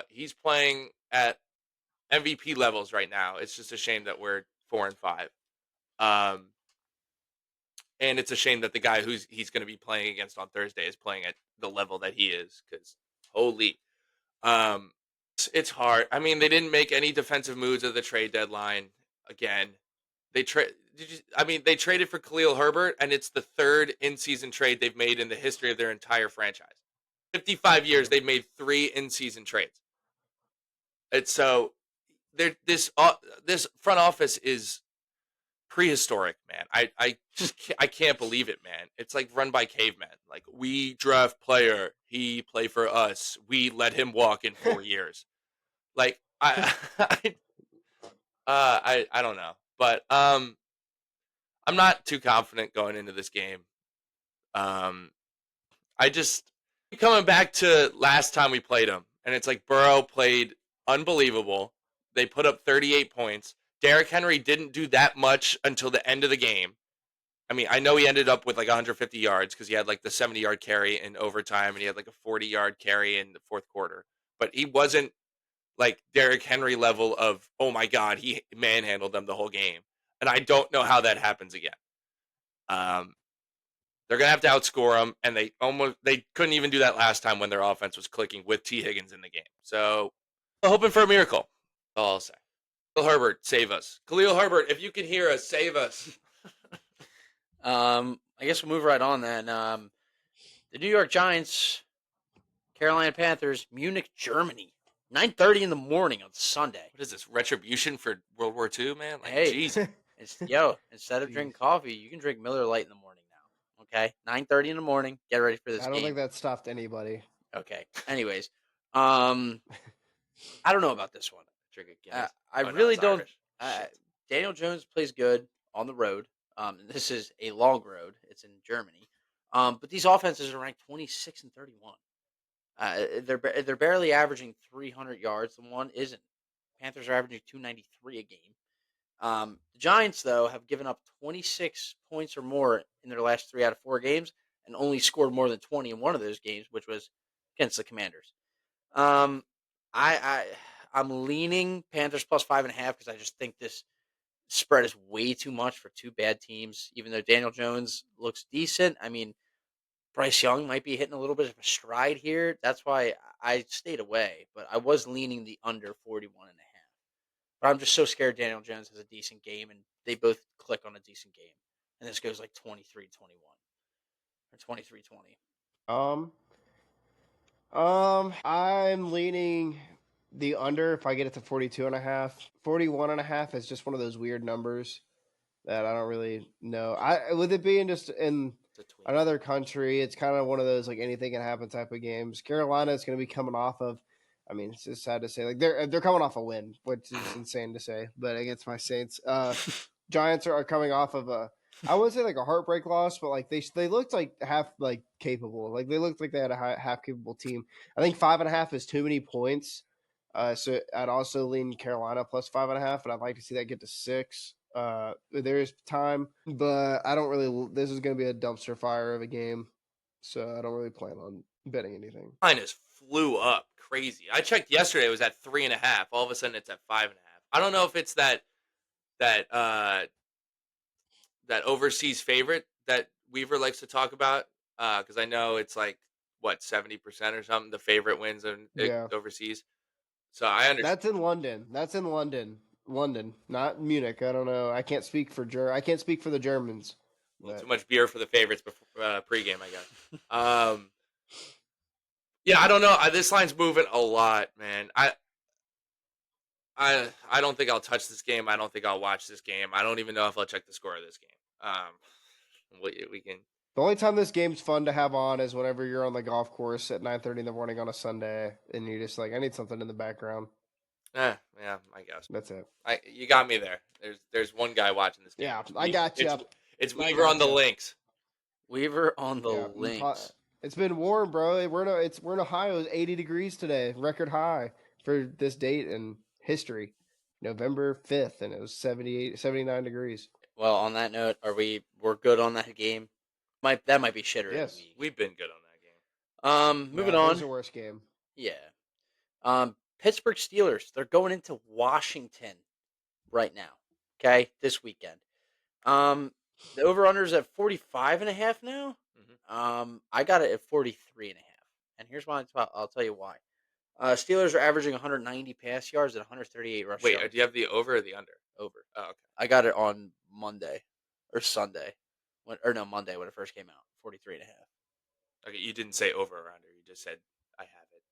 He's playing at MVP levels right now. It's just a shame that we're 4-5. And it's a shame that the guy he's going to be playing against on Thursday is playing at the level that he is. Because holy, it's hard. I mean, they didn't make any defensive moves at the trade deadline. Again, they traded for Khalil Herbert, and it's the third in-season trade they've made in the history of their entire franchise. 55 years, they've made 3 in-season trades. It's so this front office is prehistoric, man. I can't believe it, man. It's like run by cavemen. Like, we draft player, he play for us. We let him walk in 4 years. Like, I don't know, but I'm not too confident going into this game. I just coming back to last time we played him, and it's like Burrow played unbelievable. They put up 38 points. Derrick Henry didn't do that much until the end of the game. I mean, I know he ended up with like 150 yards because he had like the 70-yard carry in overtime, and he had like a 40-yard carry in the fourth quarter. But he wasn't like Derrick Henry level of, oh my God, he manhandled them the whole game. And I don't know how that happens again. They're going to have to outscore them, and they couldn't even do that last time when their offense was clicking with T. Higgins in the game. So, I'm hoping for a miracle. That's all I'll say. Khalil Herbert, save us. Khalil Herbert, if you can hear us, save us. I guess we'll move right on then. The New York Giants, Carolina Panthers, Munich, Germany, 9:30 in the morning on Sunday. What is this, retribution for World War II, man? Like, Hey. jeez. Instead of drinking coffee, you can drink Miller Lite in the morning now. Okay, 9:30 in the morning. Get ready for this I don't game. think that stopped anybody. Okay. Anyways, I don't know about this one. Drink a Guinness. I Oh, no, really it's don't. Irish. Daniel Jones plays good on the road. This is a long road. It's in Germany. But these offenses are ranked 26 and 31. They're barely averaging 300 yards. The one isn't. Panthers are averaging 293 a game. The Giants, though, have given up 26 points or more in their last 3 out of 4 games and only scored more than 20 in one of those games, which was against the Commanders. I'm leaning Panthers plus 5.5 because I just think this spread is way too much for 2 bad teams. Even though Daniel Jones looks decent, I mean, Bryce Young might be hitting a little bit of a stride here. That's why I stayed away, but I was leaning the under 41.5. But I'm just so scared Daniel Jones has a decent game, and they both click on a decent game, and this goes like 23-21 or 23-20. I'm leaning the under if I get it to 42.5. 41.5 is just one of those weird numbers that I don't really know. With it being just in It's a tweet. another country. It's kind of one of those like anything can happen type of games. Carolina is going to be coming off of. I mean, it's just sad to say, like they're coming off a win, which is insane to say, but against my Saints, Giants are coming off of a. I wouldn't say like a heartbreak loss, but like they looked like half like capable. Like they looked like they had a half capable team. I think 5.5 is too many points. So I'd also lean Carolina plus 5.5, and I'd like to see that get to 6. There's time, but I don't really. This is going to be a dumpster fire of a game, so I don't really plan on betting anything. Line just flew up crazy. I checked yesterday; it was at 3.5. All of a sudden, it's at 5.5. I don't know if it's that overseas favorite that Weaver likes to talk about, because I know it's like what 70% or something. The favorite wins Yeah. overseas. So I understand. That's in London. That's in London. London, not Munich. I don't know. I can't speak for I can't speak for the Germans. A little but- too much beer for the favorites before pregame, I guess. Yeah, I don't know. This line's moving a lot, man. I don't think I'll touch this game. I don't think I'll watch this game. I don't even know if I'll check the score of this game. We can. The only time this game's fun to have on is whenever you're on the golf course at 9:30 in the morning on a Sunday, and you're just like, I need something in the background. Yeah, I guess. That's it. You got me there. There's one guy watching this game. Yeah, It's I got you. It's I Weaver on the gotcha. links. Weaver on the Yeah, links. It's been warm, bro. We're in Ohio. It's 80 degrees today, record high for this date in history, November 5th, and it was 79 degrees. Well, on that note, we're good on that game? That might be shitter. Yes. Of the week. We've been good on that game. Moving It on. was the worst game. Yeah. Pittsburgh Steelers, they're going into Washington right now. Okay, this weekend. The over-under is at 45.5 now. Mhm. I got it at 43.5. And here's why I'll tell you why. Steelers are averaging 190 pass yards and 138 rush Wait, yards. do you have the over or the under? Over. Oh, okay. I got it on Monday or Sunday. Monday when it first came out. 43.5. Okay, you didn't say over or under. You just said I have it.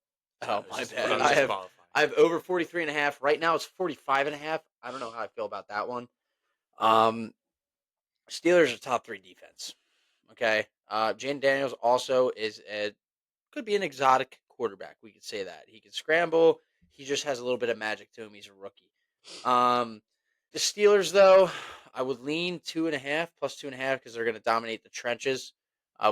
Oh, I was my just- bad. I was I just have- qualifying. I have over 43.5. Right now it's 45.5. I don't know how I feel about that one. Steelers are top 3 defense. Okay. Jane Daniels also could be an exotic quarterback. We could say that. He can scramble. He just has a little bit of magic to him. He's a rookie. The Steelers, though, I would lean 2.5 plus 2.5 because they're going to dominate the trenches,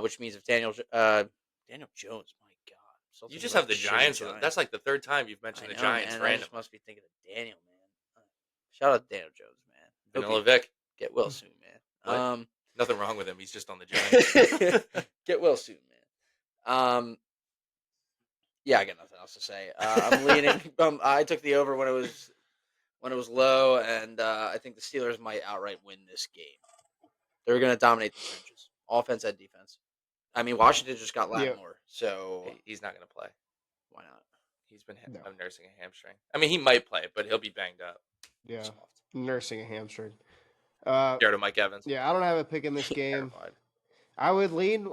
which means if Daniel Jones, my God. I'm still You thinking just about have the shitty Giants. That's like the third time you've I mentioned the know, Giants man. I random. just must be thinking of Daniel, man. Shout out to Daniel Jones, man. Hope Vanilla he Vic. get well soon, man. What? Nothing wrong with him. He's just on the Giants. Get well soon, man. Yeah, I got nothing else to say. I'm leaning. I took the over when it was low, and I think the Steelers might outright win this game. They're going to dominate the trenches, offense and defense. I mean, Washington just got Lattimore, so He's not going to play. why not? He's been No. nursing a hamstring. I mean, he might play, but he'll be banged up. Yeah, Soft. nursing a hamstring. Scared of Mike Evans. Yeah, I don't have a pick in this game. Terrified. I would lean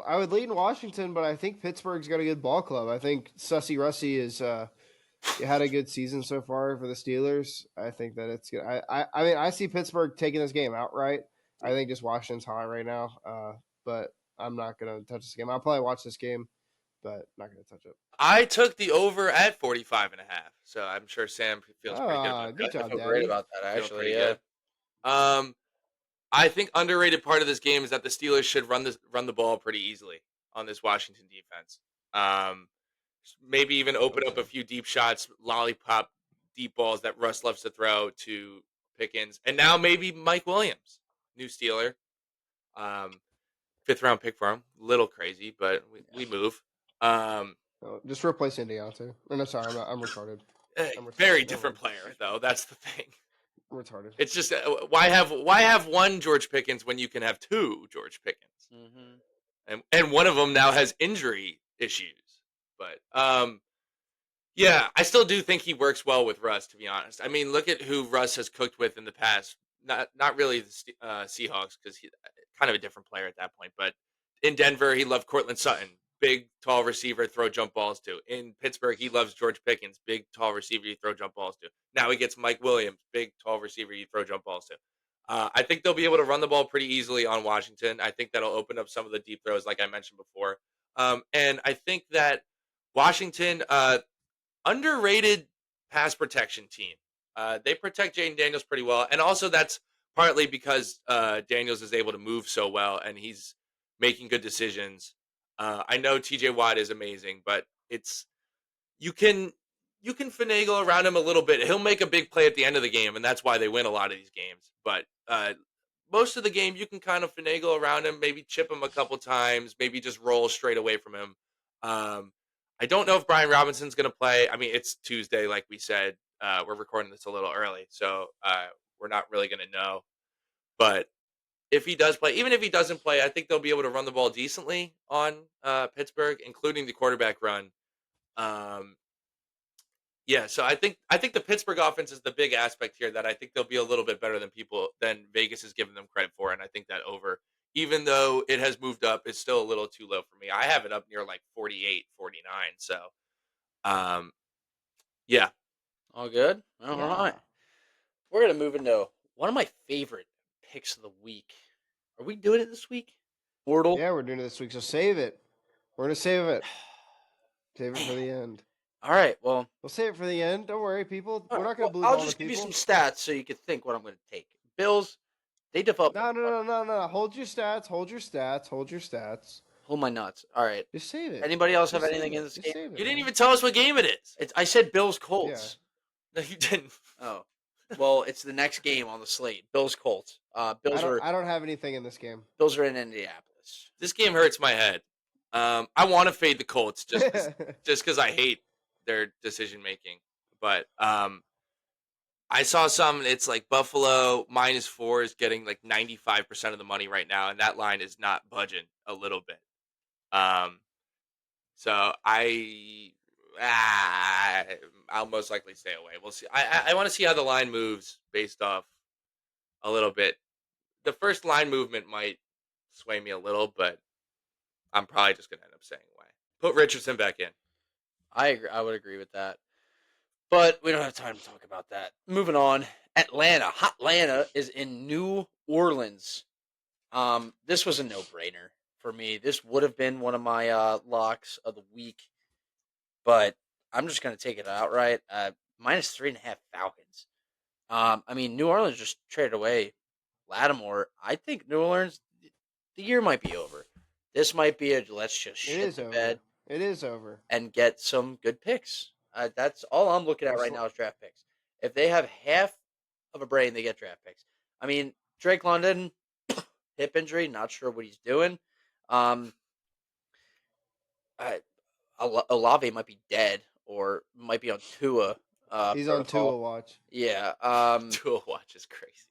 Washington, but I think Pittsburgh's got a good ball club. I think Sussy Russie is had a good season so far for the Steelers. I think that it's good. I mean I see Pittsburgh taking this game outright. I think just Washington's high right now. But I'm not gonna touch this game. I'll probably watch this game, but not gonna touch it. I took the over at 45.5, so I'm sure Sam feels pretty good about Good that. I job, feel Daddy. great about that, Feeling actually. pretty Yeah. good. I think underrated part of this game is that the Steelers should run the ball pretty easily on this Washington defense. Maybe even open up a few deep shots, lollipop deep balls that Russ loves to throw to Pickens, and now maybe Mike Williams, new Steeler, 5th round pick for him. Little crazy, but we move. Just replace Indiana. No, sorry, I'm retarded. Very different player, though. That's the thing. Retarded. It's just why have one George Pickens when you can have 2 George Pickens, and one of them now has injury issues. But yeah, I still do think he works well with Russ. To be honest, I mean, look at who Russ has cooked with in the past. Not really the Seahawks because he's kind of a different player at that point. But in Denver, he loved Cortland Sutton, big tall receiver, throw jump balls to. In Pittsburgh, he loves George Pickens, big tall receiver, you throw jump balls to. Now he gets Mike Williams, big tall receiver, you throw jump balls to. I think they'll be able to run the ball pretty easily on Washington. I think that'll open up some of the deep throws, like I mentioned before. And I think that Washington, underrated pass protection team. They protect Jaden Daniels pretty well, and also that's partly because Daniels is able to move so well and he's making good decisions. I know T.J. Watt is amazing, but it's you can you can finagle around him a little bit. He'll make a big play at the end of the game, and that's why they win a lot of these games. But most of the game, you can kind of finagle around him, maybe chip him a couple times, maybe just roll straight away from him. Um, I don't know if Brian Robinson's going to play. I mean, it's Tuesday, like we said. We're recording this a little early, so we're not really going to know. But if he does play, even if he doesn't play, I think they'll be able to run the ball decently on Pittsburgh, including the quarterback run. Um, yeah, so I think the Pittsburgh offense is the big aspect here that I think they'll be a little bit better than Vegas is giving them credit for, and I think that over, even though it has moved up, it's still a little too low for me. I have it up near like 48, 49. So um yeah. All good? All right. We're going to move into one of my favorite picks of the week. Are we doing it this week? Wordle? Yeah, we're doing it this week, so save it. We're gonna save it. Save it for the end. All right. Well, We'll save it for the end. Don't worry, people. We're not gonna believe I'll all the just give you people. some stats so you can think what I'm going to take. Bills, they developed. No. Hold your stats. Hold your stats. Hold my nuts. All right. Just save it. Anybody else have Just anything save in it. this Just game? save it, You didn't man. even tell us what game it is. I said Bills Colts. No, you didn't. Oh. Well, it's the next game on the slate. Bills Colts. Bills I don't have anything in this game. Bills are in Indianapolis. This game hurts my head. I want to fade the Colts just because I hate their decision making. But I saw some. It's like Buffalo -4 is getting like 95% of the money right now, and that line is not budging a little bit. So I'll most likely stay away. We'll see. I want to see how the line moves based off a little bit. The first line movement might sway me a little, but I'm probably just gonna end up staying away. Put Richardson back in. I agree. I would agree with that. But we don't have time to talk about that. Moving on. Atlanta. Hotlanta is in New Orleans. This was a no-brainer for me. This would have been one of my locks of the week. But I'm just going to take it outright. -3.5 Falcons. I mean, New Orleans just traded away Lattimore. I think New Orleans, the year might be over. This might be a let's just shit the bed. It is over. And get some good picks. That's all I'm looking at right now is draft picks. If they have half of a brain, they get draft picks. I mean, Drake London, hip injury, not sure what he's doing. Olave might be dead or might be on Tua. He's on Tua watch. Yeah. Tua watch is crazy.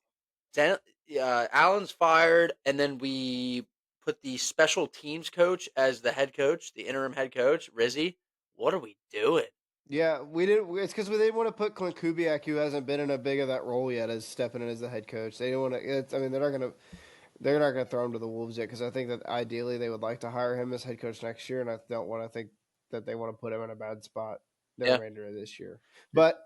Allen's fired, and then we put the special teams coach as the head coach, the interim head coach, Rizzi. What are we doing? Yeah, we didn't. It's because they didn't want to put Clint Kubiak, who hasn't been in a big of that role yet, as stepping in as the head coach. They don't want to. I mean, they're not gonna throw him to the wolves yet because I think that ideally they would like to hire him as head coach next year, and I don't want to think that they want to put him in a bad spot the remainder of this year. But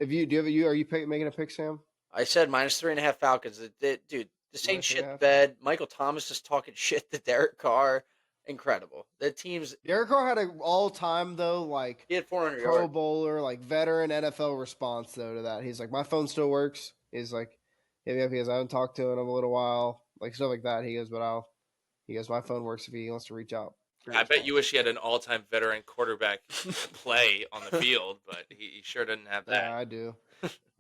if you are you making a pick, Sam? I said -3.5 Falcons. Dude, this ain't shit the bed. Michael Thomas is talking shit to Derek Carr. Incredible. The team's Derek Carr had an all-time though, like he had 400 Pro yards. Bowler, like veteran NFL response though to that. He's like, my phone still works. He's like, yeah, because I haven't talked to him in a little while, like stuff like that. He goes, my phone works if he wants to reach out. I bet you wish he had an all-time veteran quarterback play on the field, but he sure doesn't have that. Yeah, I do.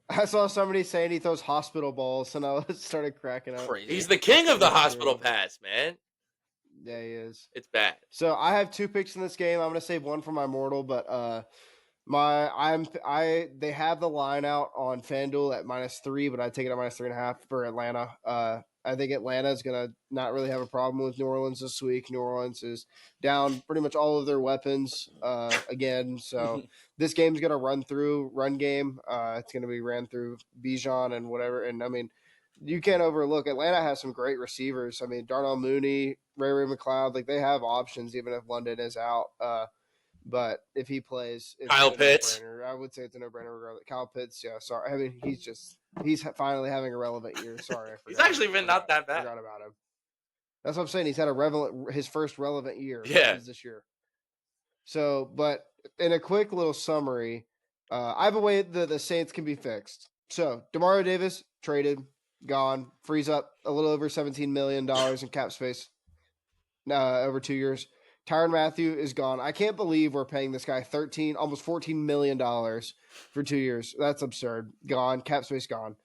I saw somebody saying he throws hospital balls, and I started cracking up. Crazy. He's the king of the hospital pass, man. Yeah, he is. It's bad. So I have 2 picks in this game. I'm gonna save one for my mortal, but they have the line out on FanDuel at -3, but I take it at -3.5 for Atlanta. I think Atlanta is gonna not really have a problem with New Orleans this week. New Orleans is down pretty much all of their weapons again, so this game's gonna run game. It's gonna be ran through Bijan and whatever. And I mean, you can't overlook Atlanta has some great receivers. I mean, Darnell Mooney, Ray McLeod, like they have options even if London is out. But if he plays, Kyle Pitts, I would say it's a no-brainer regardless. Kyle Pitts, yeah. Sorry, I mean he's just He's finally having a relevant year. Sorry, I He's forgot. actually been not that bad. Forgot about him. That's what I'm saying. He's had his first relevant year. Yeah. Is this year. So, but in a quick little summary, I have a way that the Saints can be fixed. So, Demario Davis traded, gone, frees up a little over $17 million in cap space over 2 years. Tyrann Mathieu is gone. I can't believe we're paying this guy almost $14 million for 2 years. That's absurd. Gone. Cap space gone.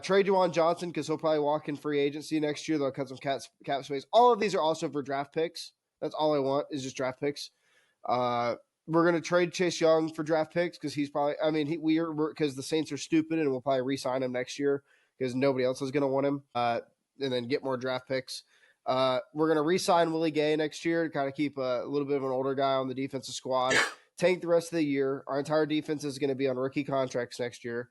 Trade Juwan Johnson because he'll probably walk in free agency next year. They'll cut some cap space. All of these are also for draft picks. That's all I want is just draft picks. We're gonna trade Chase Young for draft picks because he's probably. I mean, because the Saints are stupid and we'll probably re-sign him next year because nobody else is gonna want him. And then get more draft picks. We're gonna re-sign Willie Gay next year to kind of keep a little bit of an older guy on the defensive squad. Tank the rest of the year. Our entire defense is going to be on rookie contracts next year.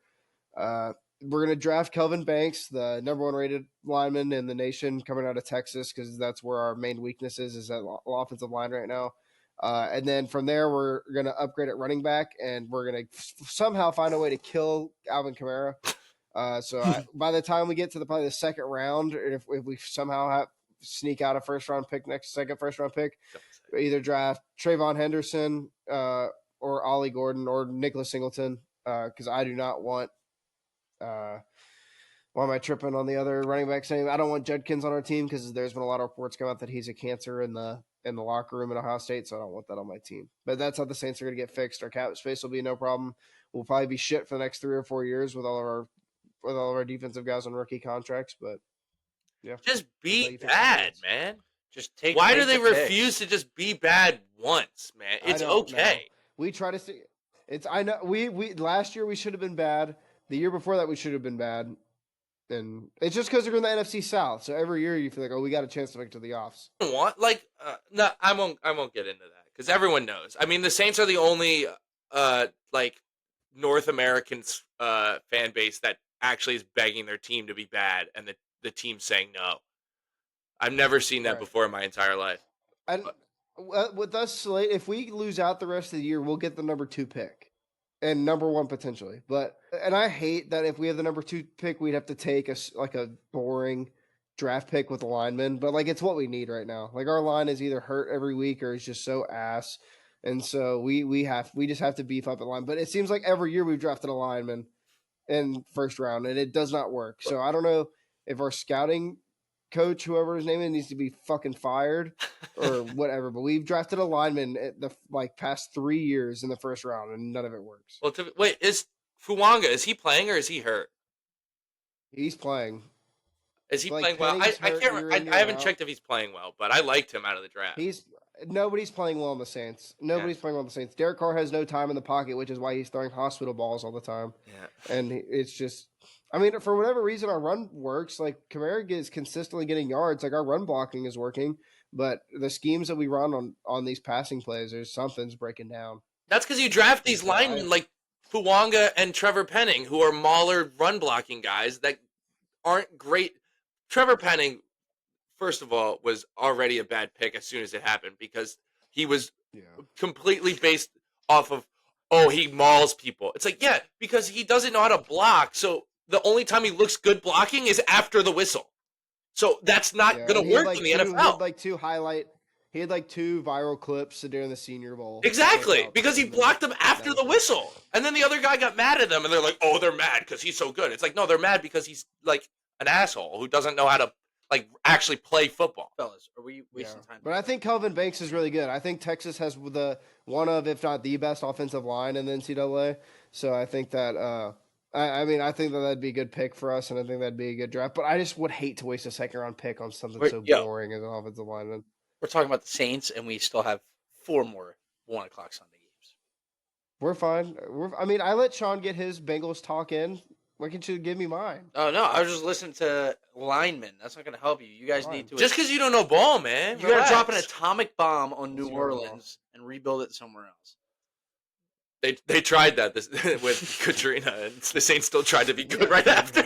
We're going to draft Kelvin Banks, the number 1 rated lineman in the nation coming out of Texas, because that's where our main weakness is that offensive line right now. And then from there, we're going to upgrade at running back, and we're going to somehow find a way to kill Alvin Kamara. By the time we get to probably the second round, if we somehow sneak out a second first round pick, either draft Trayvon Henderson or Ollie Gordon or Nicholas Singleton, because I do not want why am I tripping on the other running back's name? I don't want Judkins on our team because there's been a lot of reports come out that he's a cancer in the locker room at Ohio State, so I don't want that on my team. But that's how the Saints are going to get fixed. Our cap space will be no problem. We'll probably be shit for the next 3 or 4 years with all of our defensive guys on rookie contracts, but yeah. Just be bad, man. Just take. Why do the they picks. refuse to just be bad once, man? It's okay. We try to see. I know we last year we should have been bad. The year before that we should have been bad, and it's just because they're in the NFC South. So every year you feel like, oh, we got a chance to make it to the offs. No, I won't get into that because everyone knows. I mean, the Saints are the only North American fan base that actually is begging their team to be bad, and the team's saying no. I've never seen that before in my entire life. And with us, if we lose out the rest of the year, we'll get the number 2 pick and number 1 potentially. And I hate that if we have the number 2 pick, we'd have to take a boring draft pick with a lineman. But it's what we need right now. Our line is either hurt every week or it's just so ass. And so we just have to beef up at line. But it seems like every year we've drafted a lineman in first round, and it does not work. So I don't know if our scouting coach, whoever his name is, needs to be fucking fired or whatever. But we've drafted a lineman at the past 3 years in the first round, and none of it works. Well, wait, is Fuanga, is he playing or is he hurt? He's playing. Is he playing well? I can't. I haven't checked if he's playing well, but I liked him out of the draft. Nobody's playing well in the Saints. Nobody's playing well in the Saints. Derek Carr has no time in the pocket, which is why he's throwing hospital balls all the time. Yeah, and it's just. I mean, for whatever reason, our run works. Kamara is consistently getting yards. Our run blocking is working, but the schemes that we run on these passing plays, something's breaking down. That's because you draft these linemen like Fuanga and Trevor Penning, who are mauler run blocking guys that aren't great. Trevor Penning, first of all, was already a bad pick as soon as it happened because he was completely based off of, he mauls people. It's because he doesn't know how to block, so the only time he looks good blocking is after the whistle. So that's not going to work in the NFL. He had 2 viral clips during the Senior Bowl. Exactly, because he blocked them after the whistle. And then the other guy got mad at them, and they're like, oh, they're mad because he's so good. It's no, they're mad because he's an asshole who doesn't know how to actually play football. Fellas, are we wasting time? But I think Kelvin Banks is really good. I think Texas has one of, if not the best offensive line in the NCAA. So I think that I think that'd be a good pick for us, and I think that'd be a good draft. But I just would hate to waste a second-round pick on something so boring as an offensive lineman. We're talking about the Saints, and we still have 4 more 1 o'clock Sunday games. We're fine. I let Sean get his Bengals talk in. Why can't you give me mine? Oh, no. I was just listening to linemen. That's not going to help you. You guys need to... Just because you don't know ball, man. You got to drop an atomic bomb on New Orleans and rebuild it somewhere else. They tried that with Katrina, and the Saints still tried to be good right after.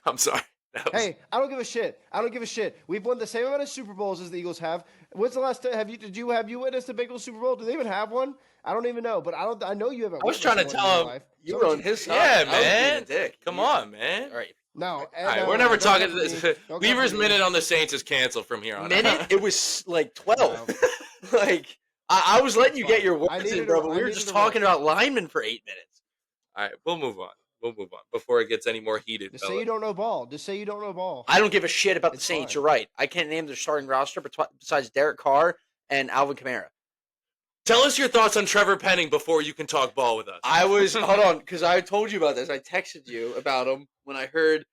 I'm sorry. That was- Hey, I don't give a shit. I don't give a shit. We've won the same amount of Super Bowls as the Eagles have. When's the last time did you witnessed the Bengals Super Bowl? Do they even have one? I don't even know, but I know you haven't. I was witnessed trying to one tell in your him, life. You So were would on his side. Yeah, I was being a man. dick. Come You- on, man. All right. No, All right, we're never talking to this. Lever's minute on the Saints is canceled from here on. Minute? It was like 12. No. Like, I was letting That's you get fine. your I words needed in, bro, to- but I we were needed just to talking about linemen for 8 minutes. All right, we'll move on. Before it gets any more heated. Just say you don't know ball. Just say you don't know ball. I don't give a shit about the It's Saints. fine. You're right. I can't name their starting roster besides Derek Carr and Alvin Kamara. Tell us your thoughts on Trevor Penning before you can talk ball with us. I was hold on because I told you about this. I texted you about him when I heard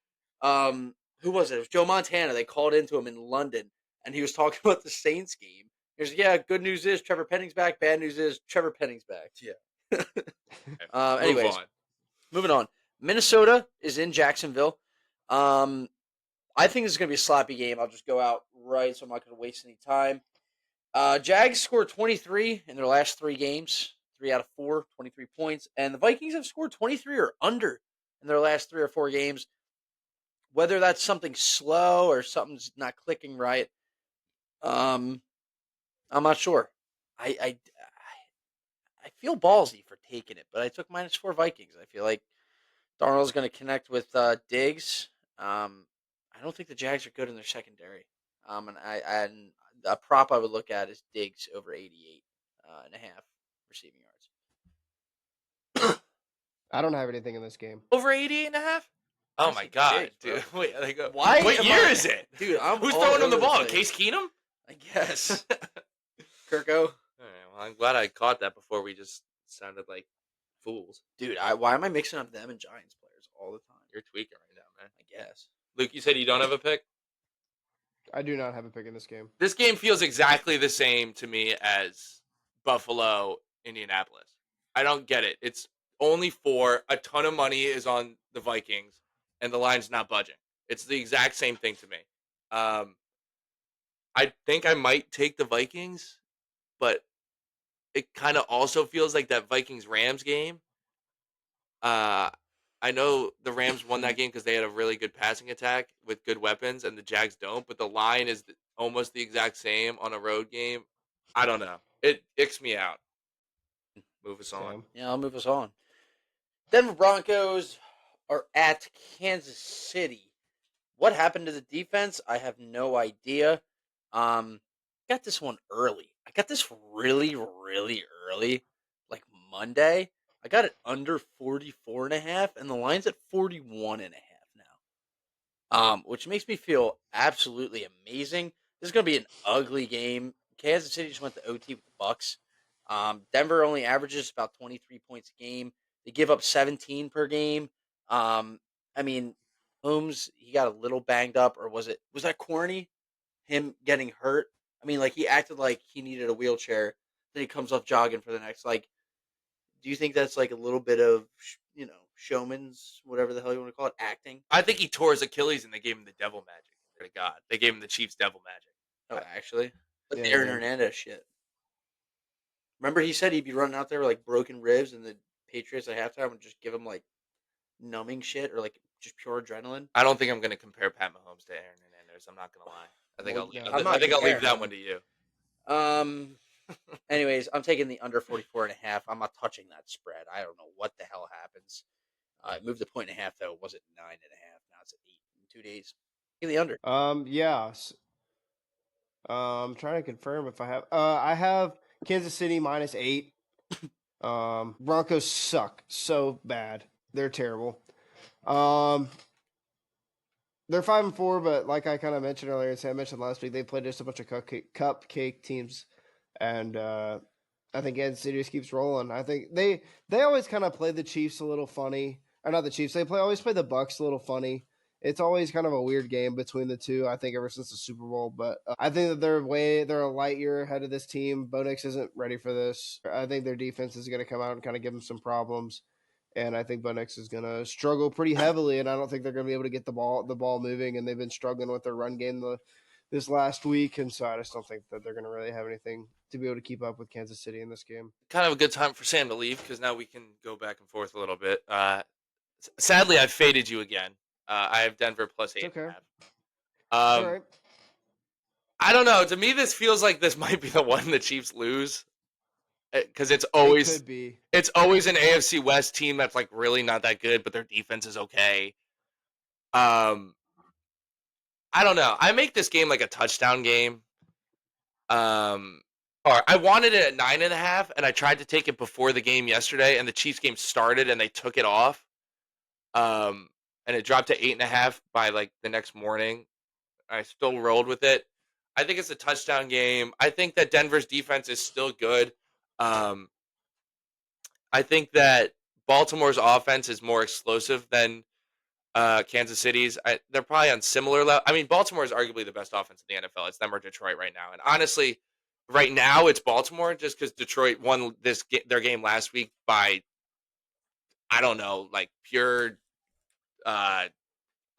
who was it? It was Joe Montana. They called into him in London and he was talking about the Saints game. He was yeah, good news is Trevor Penning's back. Bad news is Trevor Penning's back. Yeah. Anyways, Move on. moving on. Minnesota is in Jacksonville. I think this is gonna be a sloppy game. I'll just go out right, so I'm not gonna waste any time. Jags scored 23 in their last 3 games, 3 out of 4, 23 points. And the Vikings have scored 23 or under in their last 3 or 4 games. Whether that's something slow or something's not clicking right, I'm not sure. I feel ballsy for taking it, but I took -4 Vikings. I feel like Darnold's going to connect with Diggs. I don't think the Jags are good in their secondary. And a prop I would look at is Diggs over 88 and a half receiving yards. I don't have anything in this game. Over 88 and a half? Oh I my said god, Diggs, bro. dude. Wait, Why what am year I- is it? Dude, I'm Who's all throwing him over the ball? place. Case Keenum? I guess. Kirko. All right, well, I'm glad I caught that before we just sounded like fools. Dude, why am I mixing up them and Giants players all the time? You're tweaking right now, man. I guess. Luke, you said you don't have a pick? I do not have a pick in this game. This game feels exactly the same to me as Buffalo, Indianapolis. I don't get it. It's only 4. A ton of money is on the Vikings, and the line's not budging. It's the exact same thing to me. I think I might take the Vikings, but it kind of also feels like that Vikings-Rams game. I know the Rams won that game because they had a really good passing attack with good weapons, and the Jags don't. But the line is almost the exact same on a road game. I don't know. It icks me out. Move us on. Sam. Yeah, I'll move us on. Denver Broncos are at Kansas City. What happened to the defense? I have no idea. Got this one early. I got this really, really early, like Monday. I got it under 44 and a half, and the line's at 41 and a half now. Which makes me feel absolutely amazing. This is going to be an ugly game. Kansas City just went to OT with the Bucks. Denver only averages about 23 points a game. They give up 17 per game. I mean, Holmes, he got a little banged up, or was that corny? Him getting hurt? I mean, like, he acted like he needed a wheelchair. Then he comes off jogging for the next, like, do you think that's like a little bit of, showman's, whatever the hell you want to call it, acting? I think he tore his Achilles and they gave him the devil magic. To God, they gave him the Chiefs devil magic. Oh, actually? Like Yeah, the Aaron man. Hernandez shit. Remember he said he'd be running out there with like broken ribs and the Patriots at halftime would just give him like numbing shit or like just pure adrenaline? I don't think I'm going to compare Pat Mahomes to Aaron Hernandez. I'm not going to lie. I think Well, I'll yeah. leave, I'm not I think I'll leave comparing. that one to you. Anyways, I'm taking the under 44 and a half. I'm not touching that spread. I don't know what the hell happens. I moved the point and a half though. Was it 9.5? Now it's at 8 in 2 days. Give me the under. Yeah. I'm trying to confirm if I have Kansas City -8. Broncos suck so bad. They're terrible. They're 5-4, but like I kind of mentioned earlier, and Sam mentioned last week, they played just a bunch of cupcake teams, and I think Kansas City just keeps rolling. I think they always kind of play the Chiefs a little funny, or not the Chiefs. They always play the Bucks a little funny. It's always kind of a weird game between the two. I think ever since the Super Bowl, but I think that they're a light year ahead of this team. Bo Nix isn't ready for this. I think their defense is going to come out and kind of give them some problems. And I think Bo Nix is going to struggle pretty heavily, and I don't think they're going to be able to get the ball moving. And they've been struggling with their run game this last week, and so I just don't think that they're going to really have anything to be able to keep up with Kansas City in this game. Kind of a good time for Sam to leave because now we can go back and forth a little bit. Sadly, I've faded you again. I have Denver plus It's 8.5. okay. All right. I don't know. To me, this feels like this might be the one the Chiefs lose because It could be. it's always an AFC West team that's like really not that good, but their defense is okay. I don't know. I make this game like a touchdown game. Or I wanted it at 9.5, and I tried to take it before the game yesterday, and the Chiefs game started, and they took it off. And it dropped to 8.5 by like the next morning. I still rolled with it. I think it's a touchdown game. I think that Denver's defense is still good. Um, I think that Baltimore's offense is more explosive than Kansas City's. They're probably on similar level. I mean, Baltimore is arguably the best offense in the NFL. It's them or Detroit right now. And honestly, right now it's Baltimore just because Detroit won their game last week by, I don't know, like pure. I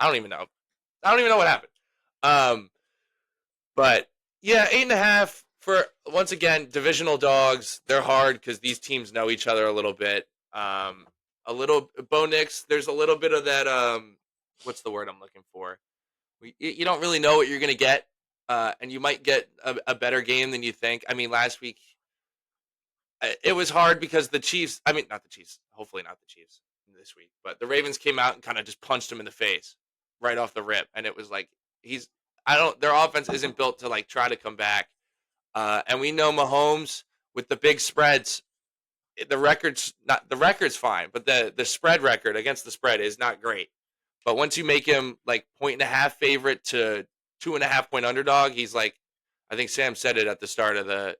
don't even know. I don't even know what happened. But yeah, 8.5 for once again divisional dogs. They're hard because these teams know each other a little bit. A little Bo Nix. There's a little bit of that. What's the word I'm looking for? You don't really know what you're gonna get, and you might get a better game than you think. I mean, last week it was hard because the Chiefs. I mean, not the Chiefs. Hopefully, not the Chiefs this week, but the Ravens came out and kind of just punched him in the face right off the rip, and it was like their offense isn't built to like try to come back. And we know Mahomes with the big spreads, the record's fine, but the spread record against the spread is not great. But once you make him like 1.5 favorite to 2.5 point underdog, he's like, I think Sam said it at the start of the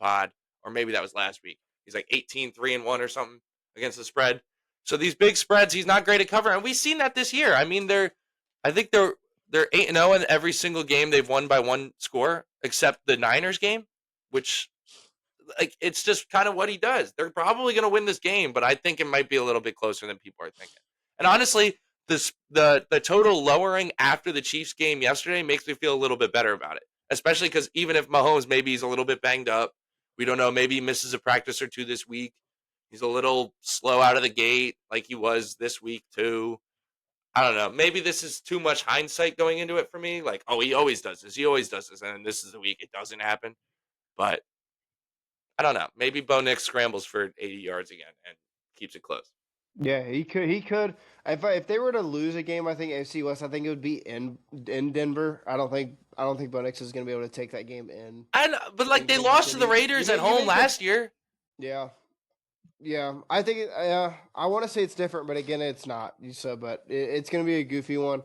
pod, or maybe that was last week. He's like 18-3-1 or something against the spread. So these big spreads, he's not great at covering, and we've seen that this year. I mean, I think they're 8-0 in every single game they've won by one score, except the Niners game, which like it's just kind of what he does. They're probably going to win this game, but I think it might be a little bit closer than people are thinking. And honestly, the total lowering after the Chiefs game yesterday makes me feel a little bit better about it, especially because even if Mahomes maybe he's a little bit banged up, we don't know. Maybe he misses a practice or two this week. He's a little slow out of the gate, like he was this week too. I don't know. Maybe this is too much hindsight going into it for me. Like, oh, he always does this. He always does this. And this is the week it doesn't happen. But I don't know. Maybe Bo Nix scrambles for 80 yards again and keeps it close. Yeah, he could. He could. If they were to lose a game, I think AFC West. I think it would be in Denver. I don't think Bo Nix is going to be able to take that game in. I know, but like they lost to the Raiders at home last year. Yeah. Yeah, I think I want to say it's different, but again, it's not. But it's going to be a goofy one.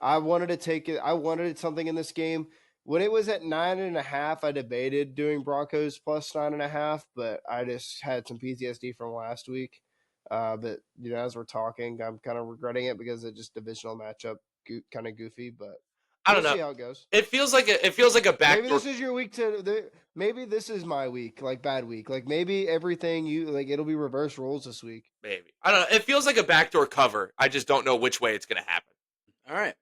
I wanted to take it. I wanted something in this game. When it was at 9.5, I debated doing Broncos plus 9.5, but I just had some PTSD from last week. But as we're talking, I'm kind of regretting it because it's just divisional matchup, kind of goofy. But I don't know. See how it goes. It feels like a back. Maybe this is your week maybe this is my week, like bad week. Like maybe everything it'll be reverse roles this week. Maybe. I don't know. It feels like a backdoor cover. I just don't know which way it's going to happen. All right.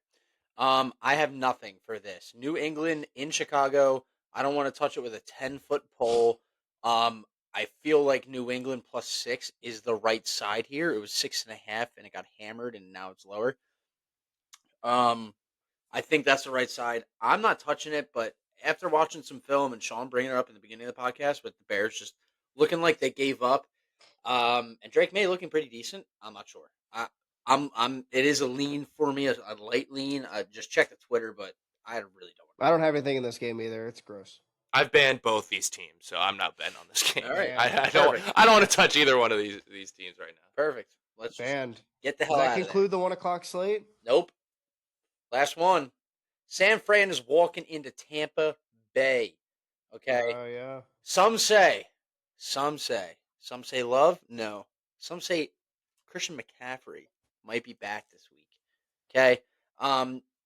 I have nothing for this. New England in Chicago. I don't want to touch it with a 10-foot pole. I feel like New England plus 6 is the right side here. It was 6.5 and it got hammered and now it's lower. I think that's the right side. I'm not touching it, but after watching some film and Sean bringing it up in the beginning of the podcast with the Bears just looking like they gave up, and Drake May looking pretty decent, I'm not sure. It is a lean for me, a light lean. I just checked the Twitter, but I really don't. I don't have anything in this game either. It's gross. I've banned both these teams, so I'm not betting on this game. All right. I don't want to touch either one of these teams right now. Perfect. Let's banned. Get the hell Does out that of conclude the 1:00 slate? Nope. Last one. San Fran is walking into Tampa Bay. Okay. Oh yeah. Some say love. No. Some say Christian McCaffrey might be back this week. Okay.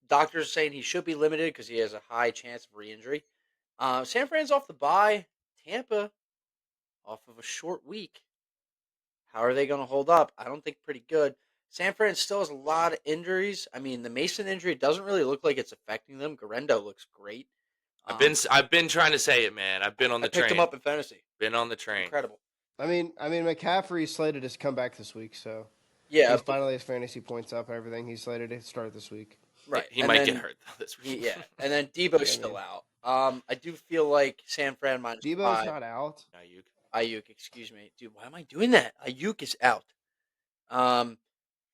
Doctors are saying he should be limited because he has a high chance of re-injury. San Fran's off the bye. Tampa off of a short week. How are they going to hold up? I don't think pretty good. San Fran still has a lot of injuries. I mean, the Mason injury doesn't really look like it's affecting them. Garendo looks great. I've been trying to say it, man. I've been on the train. Picked him up in fantasy. Been on the train. Incredible. I mean, McCaffrey slated to come back this week, so Yeah, He's finally his fantasy points up and everything. He's slated to start this week. right. He And might get then hurt though this week. Yeah, and then Debo's Yeah, still man. out. I do feel like San Fran minus Debo's 5. not out. Ayuk. Ayuk, excuse me, dude. Why am I doing that? Ayuk is out.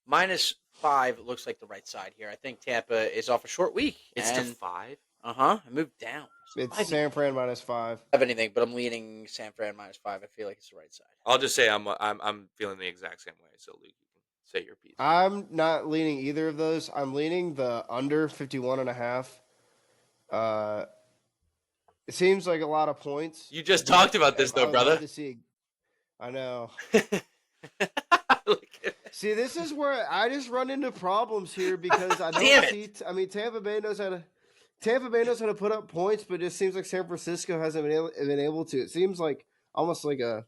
Minus 5 looks like the right side here. I think Tampa is off a short week. It's to 5. I moved down. It's I San Fran minus 5. have anything, but I'm leaning San Fran minus 5. I feel like it's the right side. I'll just say I'm feeling the exact same way. So Luke, you can say your piece. I'm not leaning either of those. I'm leaning the under 51.5. It seems like a lot of points. You just talked about this I though, would love brother. to see. I know. Look at- See, this is where I just run into problems here because I Damn don't it. see. I mean, Tampa Bay knows how to put up points, but it just seems like San Francisco hasn't been able to. It seems like almost like a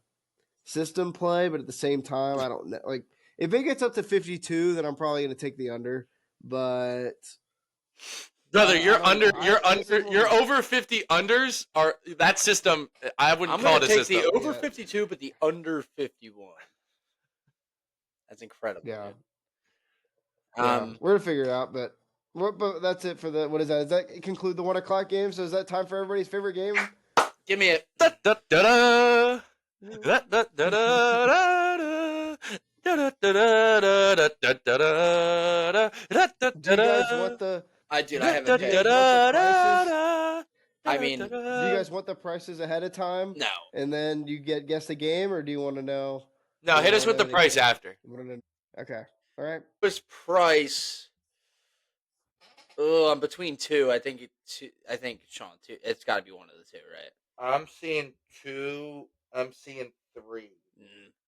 system play, but at the same time, I don't know. Like if it gets up to 52, then I'm probably going to take the under. But Brother, I you're don't under. know. You're This is under. what You're we- over 50 unders. Are that system? I wouldn't I'm call going it to a take system. the over Yeah. 52, but the under 51. That's incredible. yeah, dude. yeah. We're gonna figure it out. But that's it for the. What is that? Does that conclude the 1:00 game? So is that time for everybody's favorite game? Give me it. Da, da, da, da. Da, da, da, da, da, da. Da, da, da, da, da, da, da, da, da, da, Do you guys da, want the? Dude, I Do haven't you paid. guys want the prices? I mean, Do you guys want the prices ahead of time? No. And then you guess the game, or do you want to know? No, hit us with the price after. You wanna know- Okay. All right. First price. Oh, I'm between two. I think Sean. Two. It's got to be one of the two, right? I'm seeing 2. I'm seeing 3.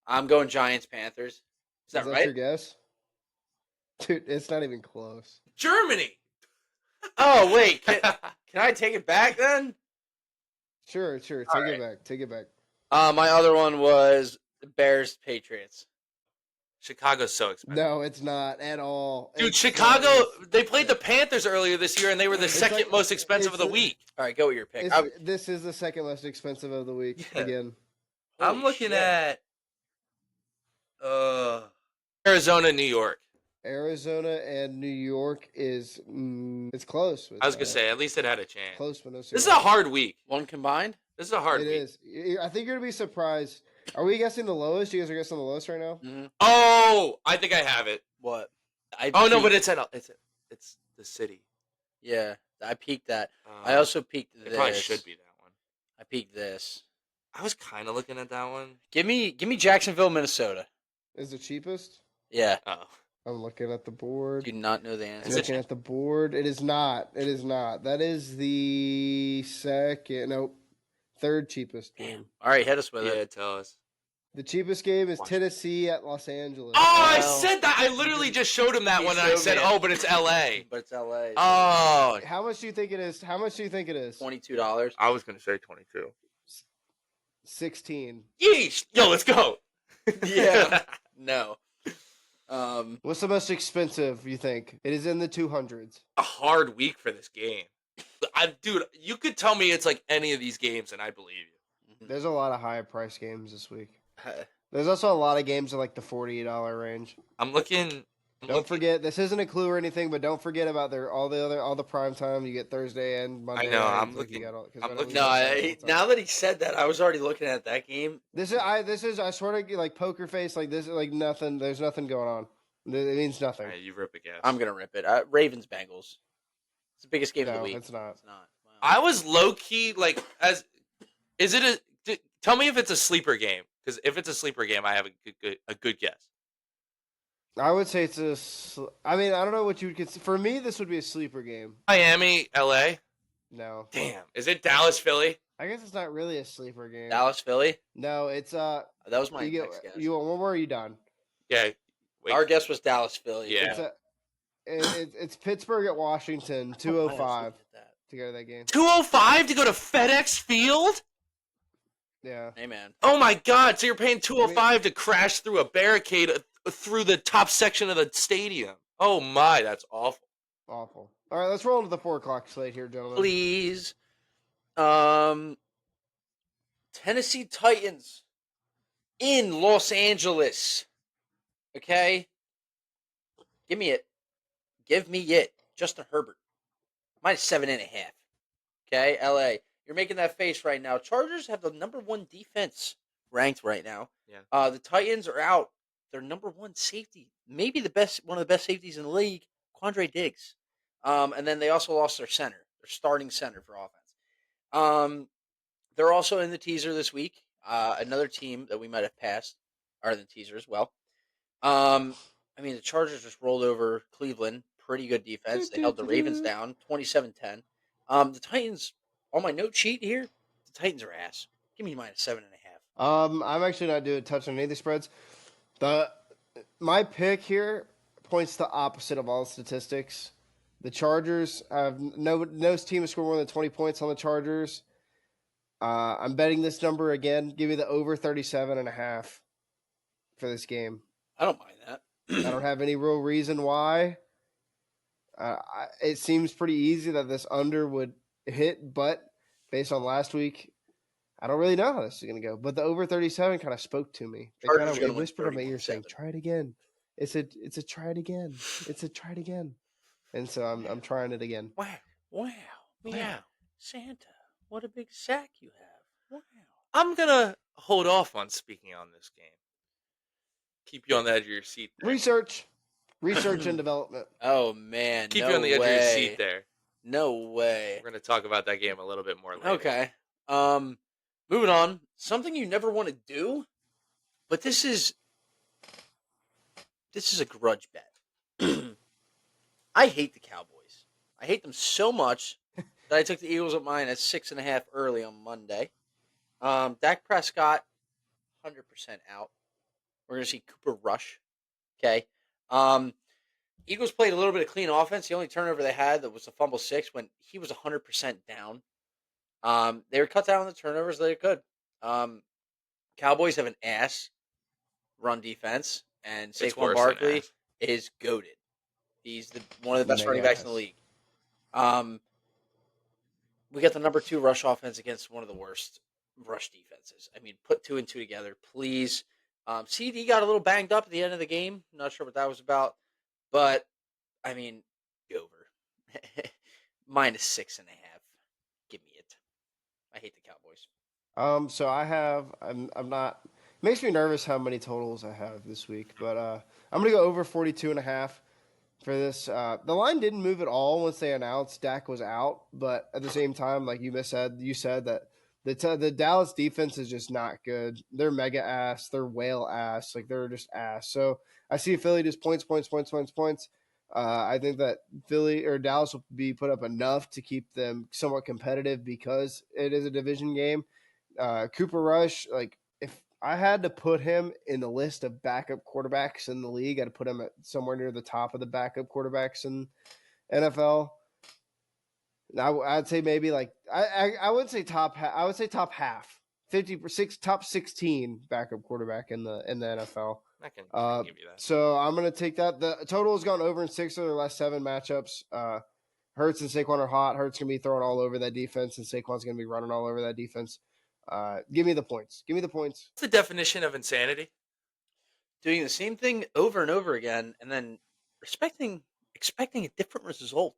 I'm going Giants Panthers. Is that Is right? your guess? Dude, it's not even close. Germany. Oh wait, can I take it back then? Sure. Take All it right. back. Take it back. My other one was Bears Patriots. Chicago's so expensive. No, it's not at all. Dude, It's Chicago, not. they played the Panthers earlier this year, and they were the It's second like- most expensive of the it's- week. All right, go with your pick. This is the second most expensive of the week. Yeah. Again, I'm Holy looking shit. at Arizona, New York. Arizona and New York is it's close. I was gonna say at least it had a chance. close, but no. This is a hard week. one combined. This is a hard It week. is. I think you're gonna be surprised. Are we guessing the lowest? You guys are guessing the lowest right now. Mm-hmm. Oh, I think I have it. What? Oh no, but it's the city. yeah. I peaked that. I also peaked it this. probably should be that one. I peaked this. I was kind of looking at that one. Give me Jacksonville, Minnesota. Is the cheapest? Yeah. Oh, I'm looking at the board. Do not know the I'm answer. Is it- looking at the board. It is not. It is not. That is the second. Nope. Third cheapest game. All right, hit us with yeah. it. Tell us. The cheapest game is Washington. Tennessee at Los Angeles. Oh, I Well, said that. I literally just showed him that he one, and I showed said, me it. "Oh, but it's L.A." But it's LA. Oh, How much do you think it is? How much do you think it is? $22. I was gonna say 22. 16. Yeesh! Yo, let's go. Yeah. No. What's the most expensive you think? It is in the 200s. A hard week for this game. Dude, you could tell me it's like any of these games, and I believe you. There's a lot of high price games this week. There's also a lot of games in like the $40 range. I'm looking. Don't forget, this isn't a clue or anything, but don't forget about all the prime time. You get Thursday and Monday. know, night, I'm like, looking- you got all- 'cause I'm I know looking- we No, get that all the time. now that he said that, I was already looking at that game. This is I swear to like poker face, like this is like nothing. There's nothing going on. It means nothing. Hey, you rip a guess. I'm gonna rip it. Ravens Bengals. It's the biggest game of No, the week. it's not. It's not. Wow. I was low key like, is it tell me if it's a sleeper game, because if it's a sleeper game, I have a good guess. I would say it's I mean, I don't know what you would consider. For me, this would be a sleeper game. Miami, LA. No, Damn, is it Dallas, Philly? I guess it's not really a sleeper game. Dallas Philly. No, it's That was my You next guess. get you want one more? Are you done? Yeah. Wait. Our guess was Dallas Philly. Yeah. It's Pittsburgh at Washington, Oh, I was 205 looking at that. to go to that game. 205 to go to FedEx Field? Yeah. Hey man. Oh my God! So you're paying 205 to crash through a barricade through the top section of the stadium? Oh my, that's awful. Awful. All right, let's roll into the 4:00 slate here, gentlemen. Please. Tennessee Titans in Los Angeles. Okay? Give me it. Give me it. Justin Herbert. -7.5. Okay, LA. You're making that face right now. Chargers have the number 1 defense ranked right now. Yeah. The Titans are out. Their number 1 safety, maybe one of the best safeties in the league, Quandre Diggs. And then they also lost their starting center for offense. They're also in the teaser this week. Another team that we might have passed are in the teaser as well. The Chargers just rolled over Cleveland. Pretty good defense. They held the Ravens down 27-10. The Titans, on my note sheet here, the Titans are ass. Give me -7.5. I'm actually not doing touch on any of the spreads. My pick here points to opposite of all statistics. The Chargers have no team has scored more than 20 points on the Chargers. I'm betting this number again. Give me the over 37.5 for this game. I don't mind that. I don't have any real reason why. It seems pretty easy that this under would hit, but based on last week, I don't really know how this is going to go. But the over 37 kind of spoke to me. They Chargers kind are of gonna win whispered in my ear saying, 30-7. "Try it again." It's a try it again. It's a try it again. And so I'm trying it again. Wow. Yeah. Santa, what a big sack you have. Wow. I'm gonna hold off on speaking on this game. Keep you on the edge of your seat there. Research and development. Oh, man. Keep no you on the edge way. of your seat there. No way. We're gonna talk about that game a little bit more later. Okay. Moving on. Something you never want to do, but this is a grudge bet. I hate the Cowboys. I hate them so much that I took the Eagles at mine at 6.5 early on Monday. Dak Prescott, 100% out. We're gonna see Cooper Rush. Okay. Eagles played a little bit of clean offense. The only turnover they had that was a fumble 6 when he was 100% down. They were cut down on the turnovers that they could. Cowboys have an ass run defense, and It's Saquon worse than Barkley ass. is goated. He's one of the best Mega running backs in the ass. league. We got the number 2 rush offense against one of the worst rush defenses. I mean, put 2 and 2 together, please. CD got a little banged up at the end of the game. Not sure what that was about, but I mean, over -6.5. Give me it. I hate the Cowboys. So I'm not. Makes me nervous how many totals I have this week, but I'm gonna go over 42.5 for this. The line didn't move at all once they announced Dak was out, but at the same time, like you said that the Dallas defense is just not good. They're mega ass. They're whale ass. Like they're just ass. So I see Philly just points. I think that Philly or Dallas will be put up enough to keep them somewhat competitive because it is a division game. Cooper Rush, like if I had to put him in the list of backup quarterbacks in the league, I'd put him at somewhere near the top of the backup quarterbacks in NFL. I'd say maybe like I would say top. I would say top half, 50%, top 16 backup quarterback in the NFL. I can give you that. So I'm gonna take that. The total has gone over in 6 of their last 7 matchups. Hurts and Saquon are hot. Hurts gonna be throwing all over that defense, and Saquon's gonna be running all over that defense. Give me the points. What's the definition of insanity? Doing the same thing over and over again, and then expecting a different result.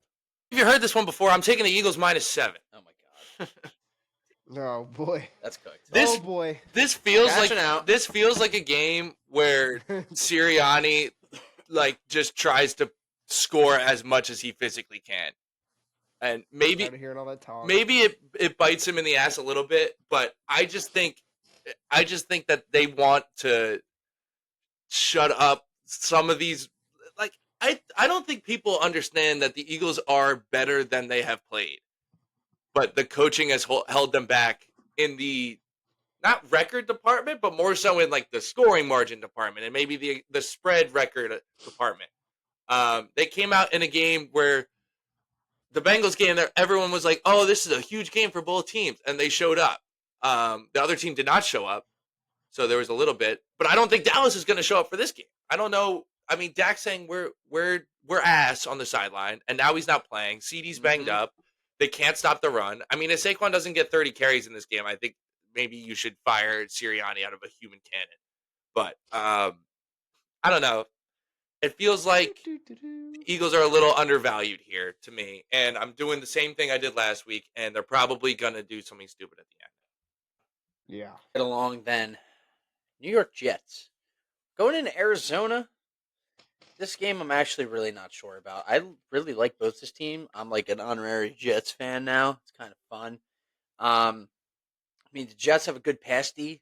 If you heard this one before, I'm taking the Eagles -7. Oh my god, Oh boy. that's cooked. This- Oh boy. This feels Cashing out. like a game where Sirianni just tries to score as much as he physically can, and maybe Tired of hearing all that talk. maybe it bites him in the ass a little bit. But I just think that they want to shut up some of these. I don't think people understand that the Eagles are better than they have played, but the coaching has held them back in the not record department, but more so in like the scoring margin department and maybe the spread record department. They came out in a game where the Bengals game there, everyone was like, "Oh, this is a huge game for both teams," and they showed up. The other team did not show up, so there was a little bit. But I don't think Dallas is going to show up for this game. I don't know. I mean, Dak's saying we're ass on the sideline, and now he's not playing. CD's banged up. They can't stop the run. I mean, if Saquon doesn't get 30 carries in this game, I think maybe you should fire Sirianni out of a human cannon. But I don't know. It feels like Eagles are a little undervalued here to me, and I'm doing the same thing I did last week, and they're probably gonna do something stupid at the end. Yeah. Get along then. New York Jets going into Arizona. This game I'm actually really not sure about. I really like both this team. I'm like an honorary Jets fan now. It's kind of fun. I mean, the Jets have a good pass D.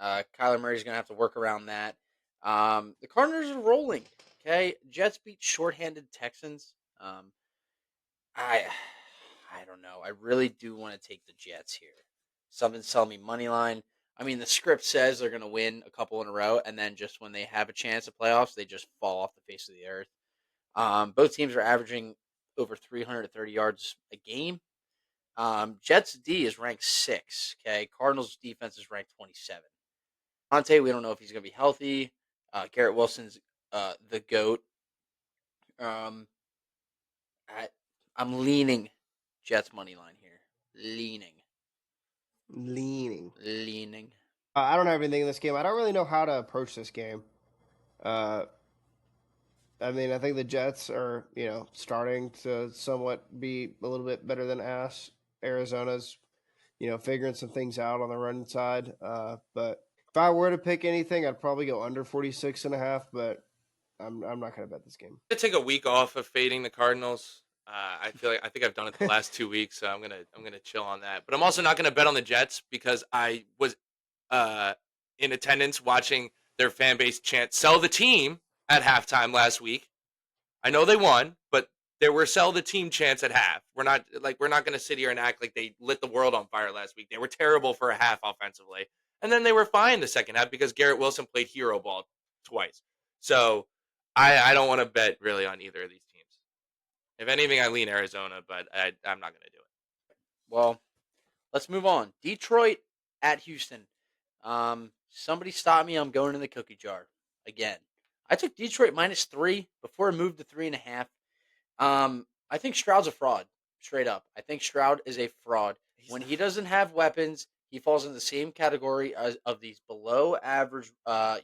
Kyler Murray's going to have to work around that. The Cardinals are rolling. Okay, Jets beat shorthanded Texans. I I don't know. I really do want to take the Jets here. Something's telling me money line. I mean, the script says they're going to win a couple in a row, and then just when they have a chance at playoffs, they just fall off the face of the earth. Both teams are averaging over 330 yards a game. Jets D is ranked 6. Okay, Cardinals defense is ranked 27. Conte, we don't know if he's going to be healthy. Garrett Wilson's the goat. Um, I, I'm leaning Jets money line here. Leaning. I don't have anything in this game. I don't really know how to approach this game. I mean, I think the Jets are, starting to somewhat be a little bit better than ass. Arizona's, figuring some things out on the running side. But if I were to pick anything, I'd probably go under 46.5, but I'm not going to bet this game. I'm gonna take a week off of fading the Cardinals. I think I've done it the last 2 weeks, so I'm gonna chill on that. But I'm also not gonna bet on the Jets because I was in attendance watching their fan base chant "Sell the team" at halftime last week. I know they won, but there were "Sell the team" chants at half. We're not gonna sit here and act like they lit the world on fire last week. They were terrible for a half offensively, and then they were fine the second half because Garrett Wilson played hero ball twice. So I don't want to bet really on either of these teams. If anything, I lean Arizona, but I'm not going to do it. Well, let's move on. Detroit at Houston. Somebody stop me. I'm going in the cookie jar again. I took Detroit -3 before it moved to 3.5. I think Stroud's a fraud, straight up. I think Stroud is a fraud. When he doesn't have weapons, he falls in the same category as of these below average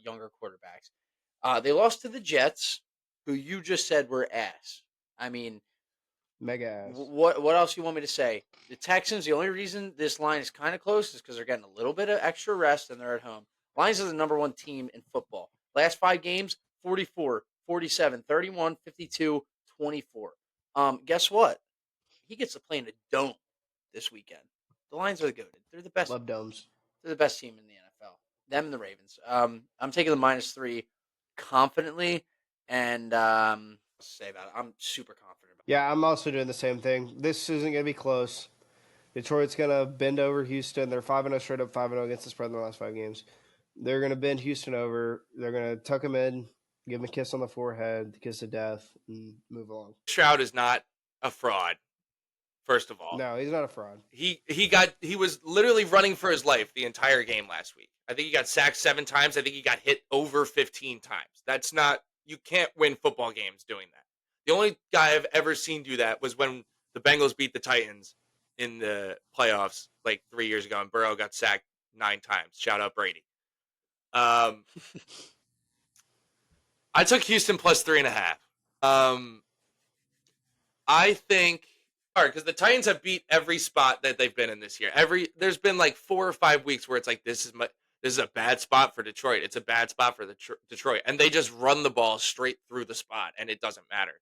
younger quarterbacks. They lost to the Jets, who you just said were ass. I mean, Mega ass. what else you want me to say? The Texans, the only reason this line is kind of close is because they're getting a little bit of extra rest and they're at home. Lions are the number one team in football. Last 5 games, 44, 47, 31, 52, 24. Guess what? He gets to play in a dome this weekend. The Lions are the goated. They're the best. Love domes. They're the best team in the NFL. Them and the Ravens. I'm taking the -3 confidently, and say about it. I'm super confident about it. Yeah, I'm also doing the same thing. This isn't going to be close. Detroit's going to bend over Houston. They're 5-0 straight up, 5-0 against the spread in the last 5 games. They're going to bend Houston over. They're going to tuck him in, give him a kiss on the forehead, the kiss of death, and move along. Stroud is not a fraud. First of all, No, he's not a fraud. He was literally running for his life the entire game last week. I think he got sacked 7 times. I think he got hit over 15 times. That's not, you can't win football games doing that. The only guy I've ever seen do that was when the Bengals beat the Titans in the playoffs like 3 years ago, and Burrow got sacked 9 times. Shout out Brady. I took Houston +3.5. I think because the Titans have beat every spot that they've been in this year. There's been like 4 or 5 weeks where it's like this is a bad spot for Detroit. It's a bad spot for Detroit, and they just run the ball straight through the spot, and it doesn't matter.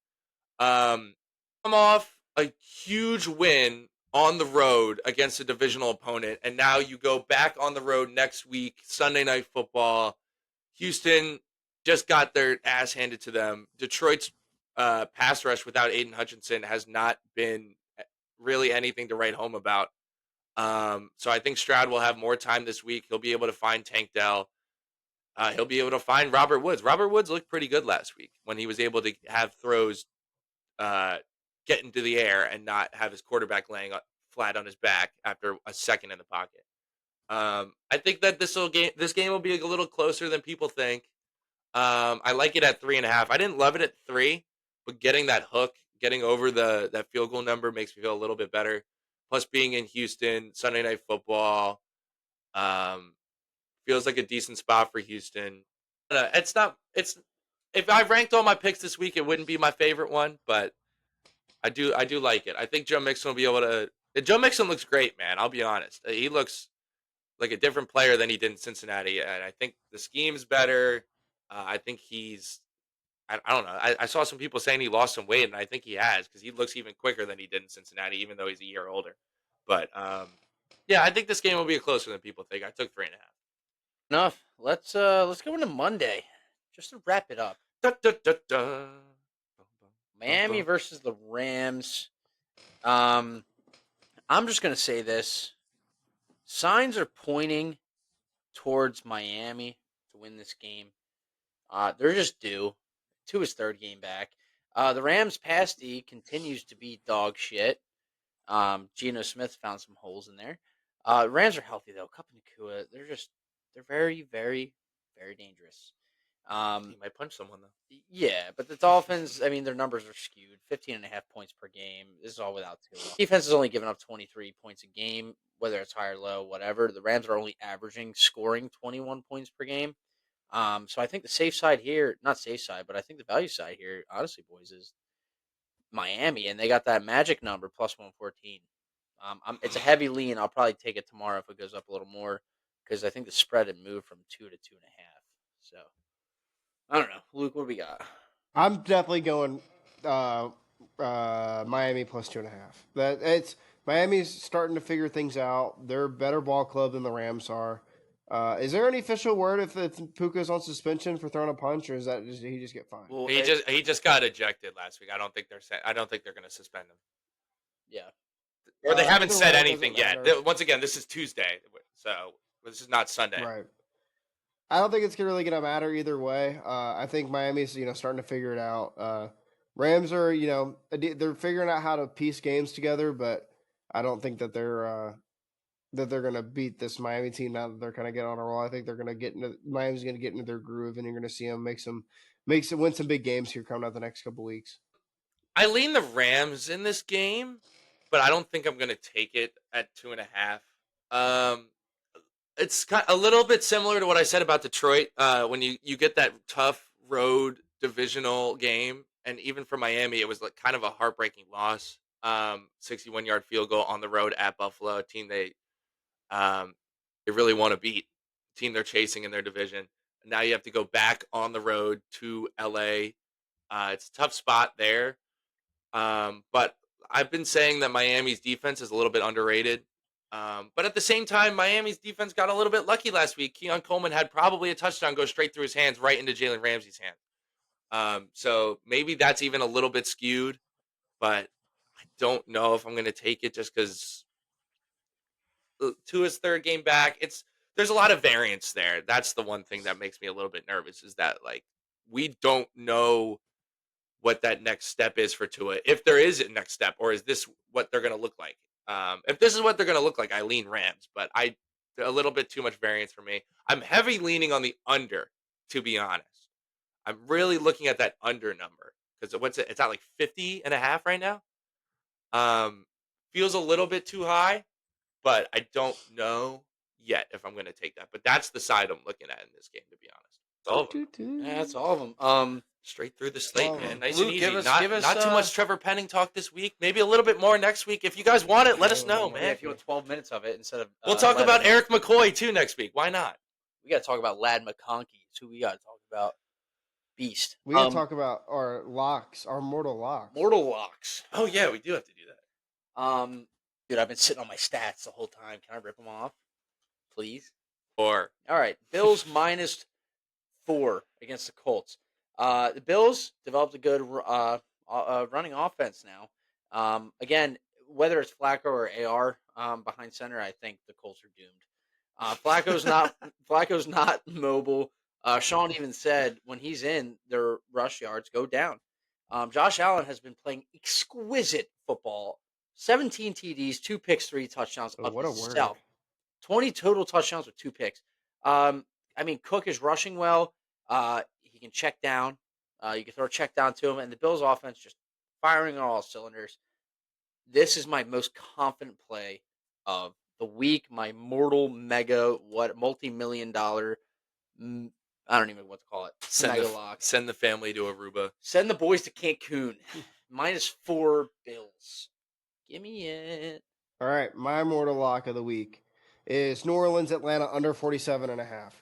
Come off a huge win on the road against a divisional opponent, and now you go back on the road next week, Sunday Night Football. Houston just got their ass handed to them. Detroit's pass rush without Aiden Hutchinson has not been really anything to write home about. So I think Stroud will have more time this week. He'll be able to find Tank Dell. He'll be able to find Robert Woods. Robert Woods looked pretty good last week when he was able to have throws get into the air and not have his quarterback laying flat on his back after a second in the pocket. I think that this game will be a little closer than people think. I like it at 3.5. I didn't love it at 3, but getting that hook, getting over that field goal number makes me feel a little bit better. Plus, being in Houston, Sunday Night Football, feels like a decent spot for Houston. It's if I ranked all my picks this week, it wouldn't be my favorite one, but I do like it. I think Joe Mixon will be able to. Joe Mixon looks great, man. I'll be honest. He looks like a different player than he did in Cincinnati, and I think the scheme's better. I think he's. I don't know. I saw some people saying he lost some weight, and I think he has because he looks even quicker than he did in Cincinnati, even though he's a year older. But yeah, I think this game will be closer than people think. I took 3.5. Enough. Let's go into Monday, just to wrap it up. Da, da, da, da. Miami versus the Rams. I'm just gonna say this. Signs are pointing towards Miami to win this game. They're just due to his third game back. The Rams pass D continues to be dog shit. Geno Smith found some holes in there. Rams are healthy though. Kupp and Nakua, they're very, very, very dangerous. He might punch someone though. Yeah, but the Dolphins, I mean, their numbers are skewed. 15.5 points per game. This is all without Tua. Defense is only giving up 23 points a game, whether it's high or low, whatever. The Rams are only scoring 21 points per game. So I think the safe side here, not safe side, but I think the value side here, honestly, boys, is Miami, and they got that magic number plus 114. It's a heavy lean. I'll probably take it tomorrow if it goes up a little more because I think the spread had moved from 2 to 2.5. So I don't know, Luke. What do we got? I'm definitely going Miami plus 2.5. That it's Miami's starting to figure things out. They're a better ball club than the Rams are. Is there any official word if Puka's on suspension for throwing a punch, or is that did he just get fined? Well, He just got ejected last week. I don't think they're going to suspend him. yeah. Or they haven't either said way, it anything doesn't yet. matter. Once again, this is Tuesday, so this is not Sunday. Right. I don't think it's really going to matter either way. I think Miami's starting to figure it out. Rams are they're figuring out how to piece games together, but I don't think that they're going to beat this Miami team now that they're kind of getting on a roll. I think they're going to Miami's going to get into their groove, and you're going to see them win some big games here coming out the next couple weeks. I lean the Rams in this game, but I don't think I'm going to take it at 2.5. It's kind of a little bit similar to what I said about Detroit. When you get that tough road divisional game, and even for Miami, it was like kind of a heartbreaking loss. 61-yard field goal on the road at Buffalo, a team they really want to beat, team they're chasing in their division. And now you have to go back on the road to LA. It's a tough spot there. But I've been saying that Miami's defense is a little bit underrated. But at the same time, Miami's defense got a little bit lucky last week. Keon Coleman had probably a touchdown go straight through his hands right into Jalen Ramsey's hand. So maybe that's even a little bit skewed, but I don't know if I'm going to take it just because to his third game back, there's a lot of variance there. That's the one thing that makes me a little bit nervous is that like we don't know what that next step is for Tua. If there is a next step, or is this what they're going to look like? If this is what they're going to look like, I lean Rams, but a little bit too much variance for me. I'm heavy leaning on the under, to be honest. I'm really looking at that under number because it's at like 50.5 right now. Feels a little bit too high, but I don't know yet if I'm going to take that. But that's the side I'm looking at in this game, to be honest. It's all of them. Yeah, that's all of them. Straight through the slate, Oh, man. Nice Luke, and easy. give us- Not too much Trevor Penning talk this week. Maybe a little bit more next week. If you guys want it, let us know, Yeah, man. if you want 12 minutes of it instead of We'll talk 11. about Eric McCoy too next week. Why not? We got to talk about Lad McConkey. It's who we got to talk about. Beast. We got to talk about our locks, our mortal locks. Mortal Locks. Oh yeah, we do have to do that. Dude, I've been sitting on my stats the whole time. Can I rip them off, please? Or All right, Bills -4 against the Colts. The Bills developed a good running offense now. Again, whether it's Flacco or AR behind center, I think the Colts are doomed. Flacco's not mobile. Sean even said when he's in, their rush yards go down. Josh Allen has been playing exquisite football. 17 TDs, 2 picks, 3 touchdowns. Oh, what a word. himself. 20 total touchdowns with 2 picks. I mean, Cook is rushing well. He can check down. You can throw a check down to him, and the Bills' offense just firing on all cylinders. This is my most confident play of the week. My mortal mega multi-million dollar I don't even know what to call it. Send Mega lock. send the family to Aruba. Send the boys to Cancun. -4 Bills. Give me it. All right, my mortal lock of the week is New Orleans, Atlanta under 47.5.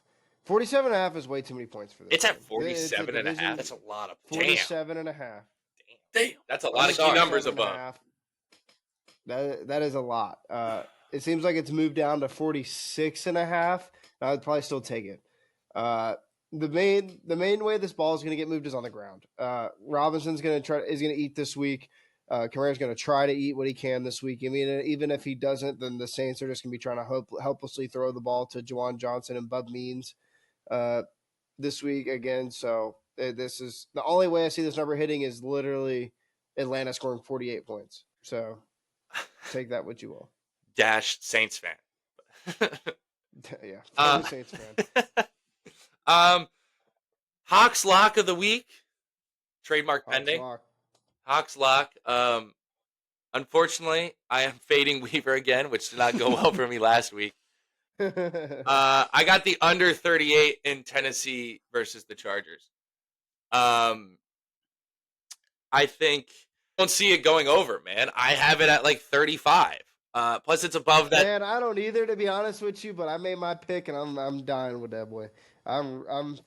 47.5 is way too many points for this. It's at game. 47.5. That's a lot of Damn. 47.5. Damn. That's a lot I'm of key sorry. numbers 47 and a above. half. That is a lot. It seems like it's moved down to 46.5. I would probably still take it. The main way this ball is going to get moved is on the ground. Robinson's going to eat this week. Kamara's going to try to eat what he can this week. I mean, even if he doesn't, then the Saints are just going to be trying to helplessly throw the ball to Juwan Johnson and Bub Means this week again. So this is the only way I see this number hitting is literally Atlanta scoring 48 points. So take that what you will. Dash Saints fan. Yeah, Uh, Saints fan. Hawks lock of the week. Trademark Hawks pending. lock. Hawks lock. Unfortunately, I am fading Weaver again, which did not go well for me last week. I got the under 38 in Tennessee versus the Chargers. I think don't see it going over, man. I have it at like 35. Plus, it's above that. Man, I don't either, to be honest with you. But I made my pick, and I'm dying with that boy. I'm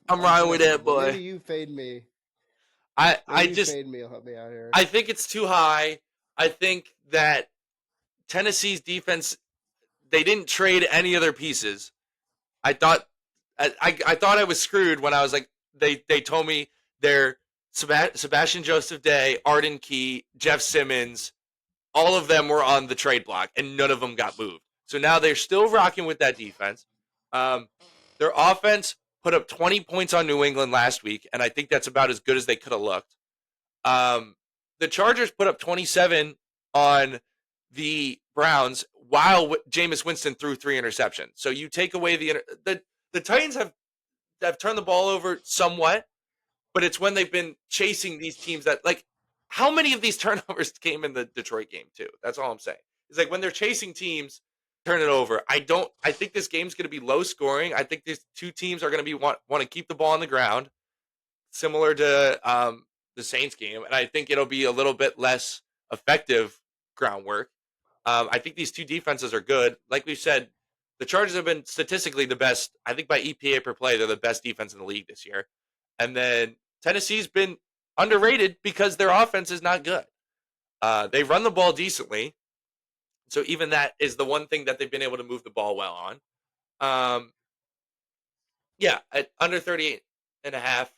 riding with that boy. Maybe you fade me. I Maybe you just fade me. Help me out here. I think it's too high. I think that Tennessee's defense, they didn't trade any of their pieces. I thought I was screwed when I was like they told me they're Sebastian Joseph Day, Arden Key, Jeff Simmons, all of them were on the trade block and none of them got moved. So now they're still rocking with that defense. Their offense put up 20 points on New England last week, and I think that's about as good as they could have looked. The Chargers put up 27 on the Browns while Jameis Winston threw 3 interceptions. So you take away the Titans have turned the ball over somewhat, but it's when they've been chasing these teams that, like, how many of these turnovers came in the Detroit game too? That's all I'm saying. It's like when they're chasing teams, turn it over. I think this game's going to be low scoring. I think these two teams are going to be want to keep the ball on the ground, similar to the Saints game, and I think it'll be a little bit less effective groundwork. I think these two defenses are good. Like we said, the Chargers have been statistically the best. I think by EPA per play, they're the best defense in the league this year. And then Tennessee's been underrated because their offense is not good. They run the ball decently. So even that is the one thing that they've been able to move the ball well on. Yeah, at under 38 and a half.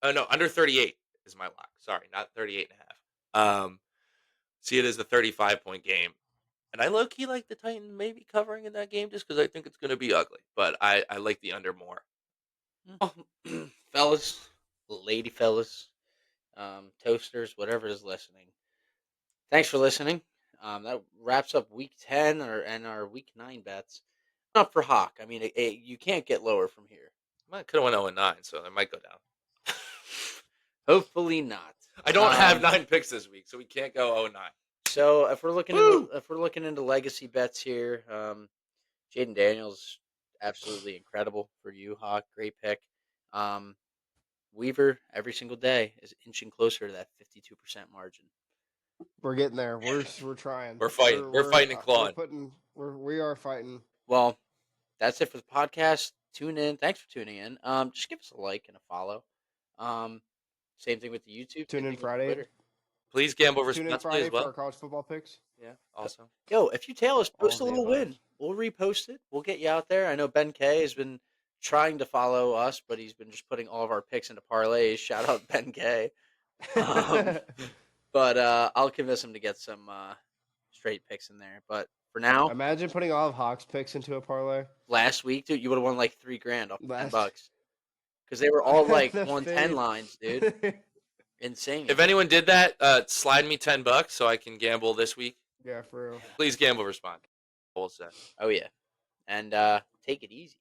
No, under 38 is my lock. Sorry, not 38 and a half. See it as a 35-point game. And I low-key like the Titans maybe covering in that game just because I think it's going to be ugly. But I like the under more. Fellas, lady fellas, toasters, whatever is listening. Thanks for listening. That wraps up week 10 and our week 9 bets. Up for Hawk. I mean, you can't get lower from here. I could have went 0-9, so it might go down. Hopefully not. I don't have 9 picks this week, so we can't go 0-9. So if we're looking into legacy bets here, Jaden Daniels, absolutely incredible for you, Hawk. Great pick. Weaver every single day is inching closer to that 52% margin. We're getting there. We're trying. We're fighting. We're fighting and clawing. We are fighting. Well, that's it for the podcast. Tune in. Thanks for tuning in. Just give us a like and a follow. Same thing with the YouTube. Tune in Friday. Please gamble Tune in responsibly Friday as well. for our college football picks. Yeah, awesome. Yo, if you tail us, post a All of the little above. win. We'll repost it. We'll get you out there. I know Ben K has been trying to follow us, but he's been just putting all of our picks into parlays. Shout out Ben K. But I'll convince him to get some straight picks in there. But for now, Imagine putting all of Hawks picks into a parlay. last week, dude, you would have won like $3,000 off Last- $10 because they were all like The 110 fade. lines, dude. Insane. If anyone did that, slide me $10 so I can gamble this week. Yeah, for real. Please gamble responsibly. Whole set. Oh yeah, and take it easy.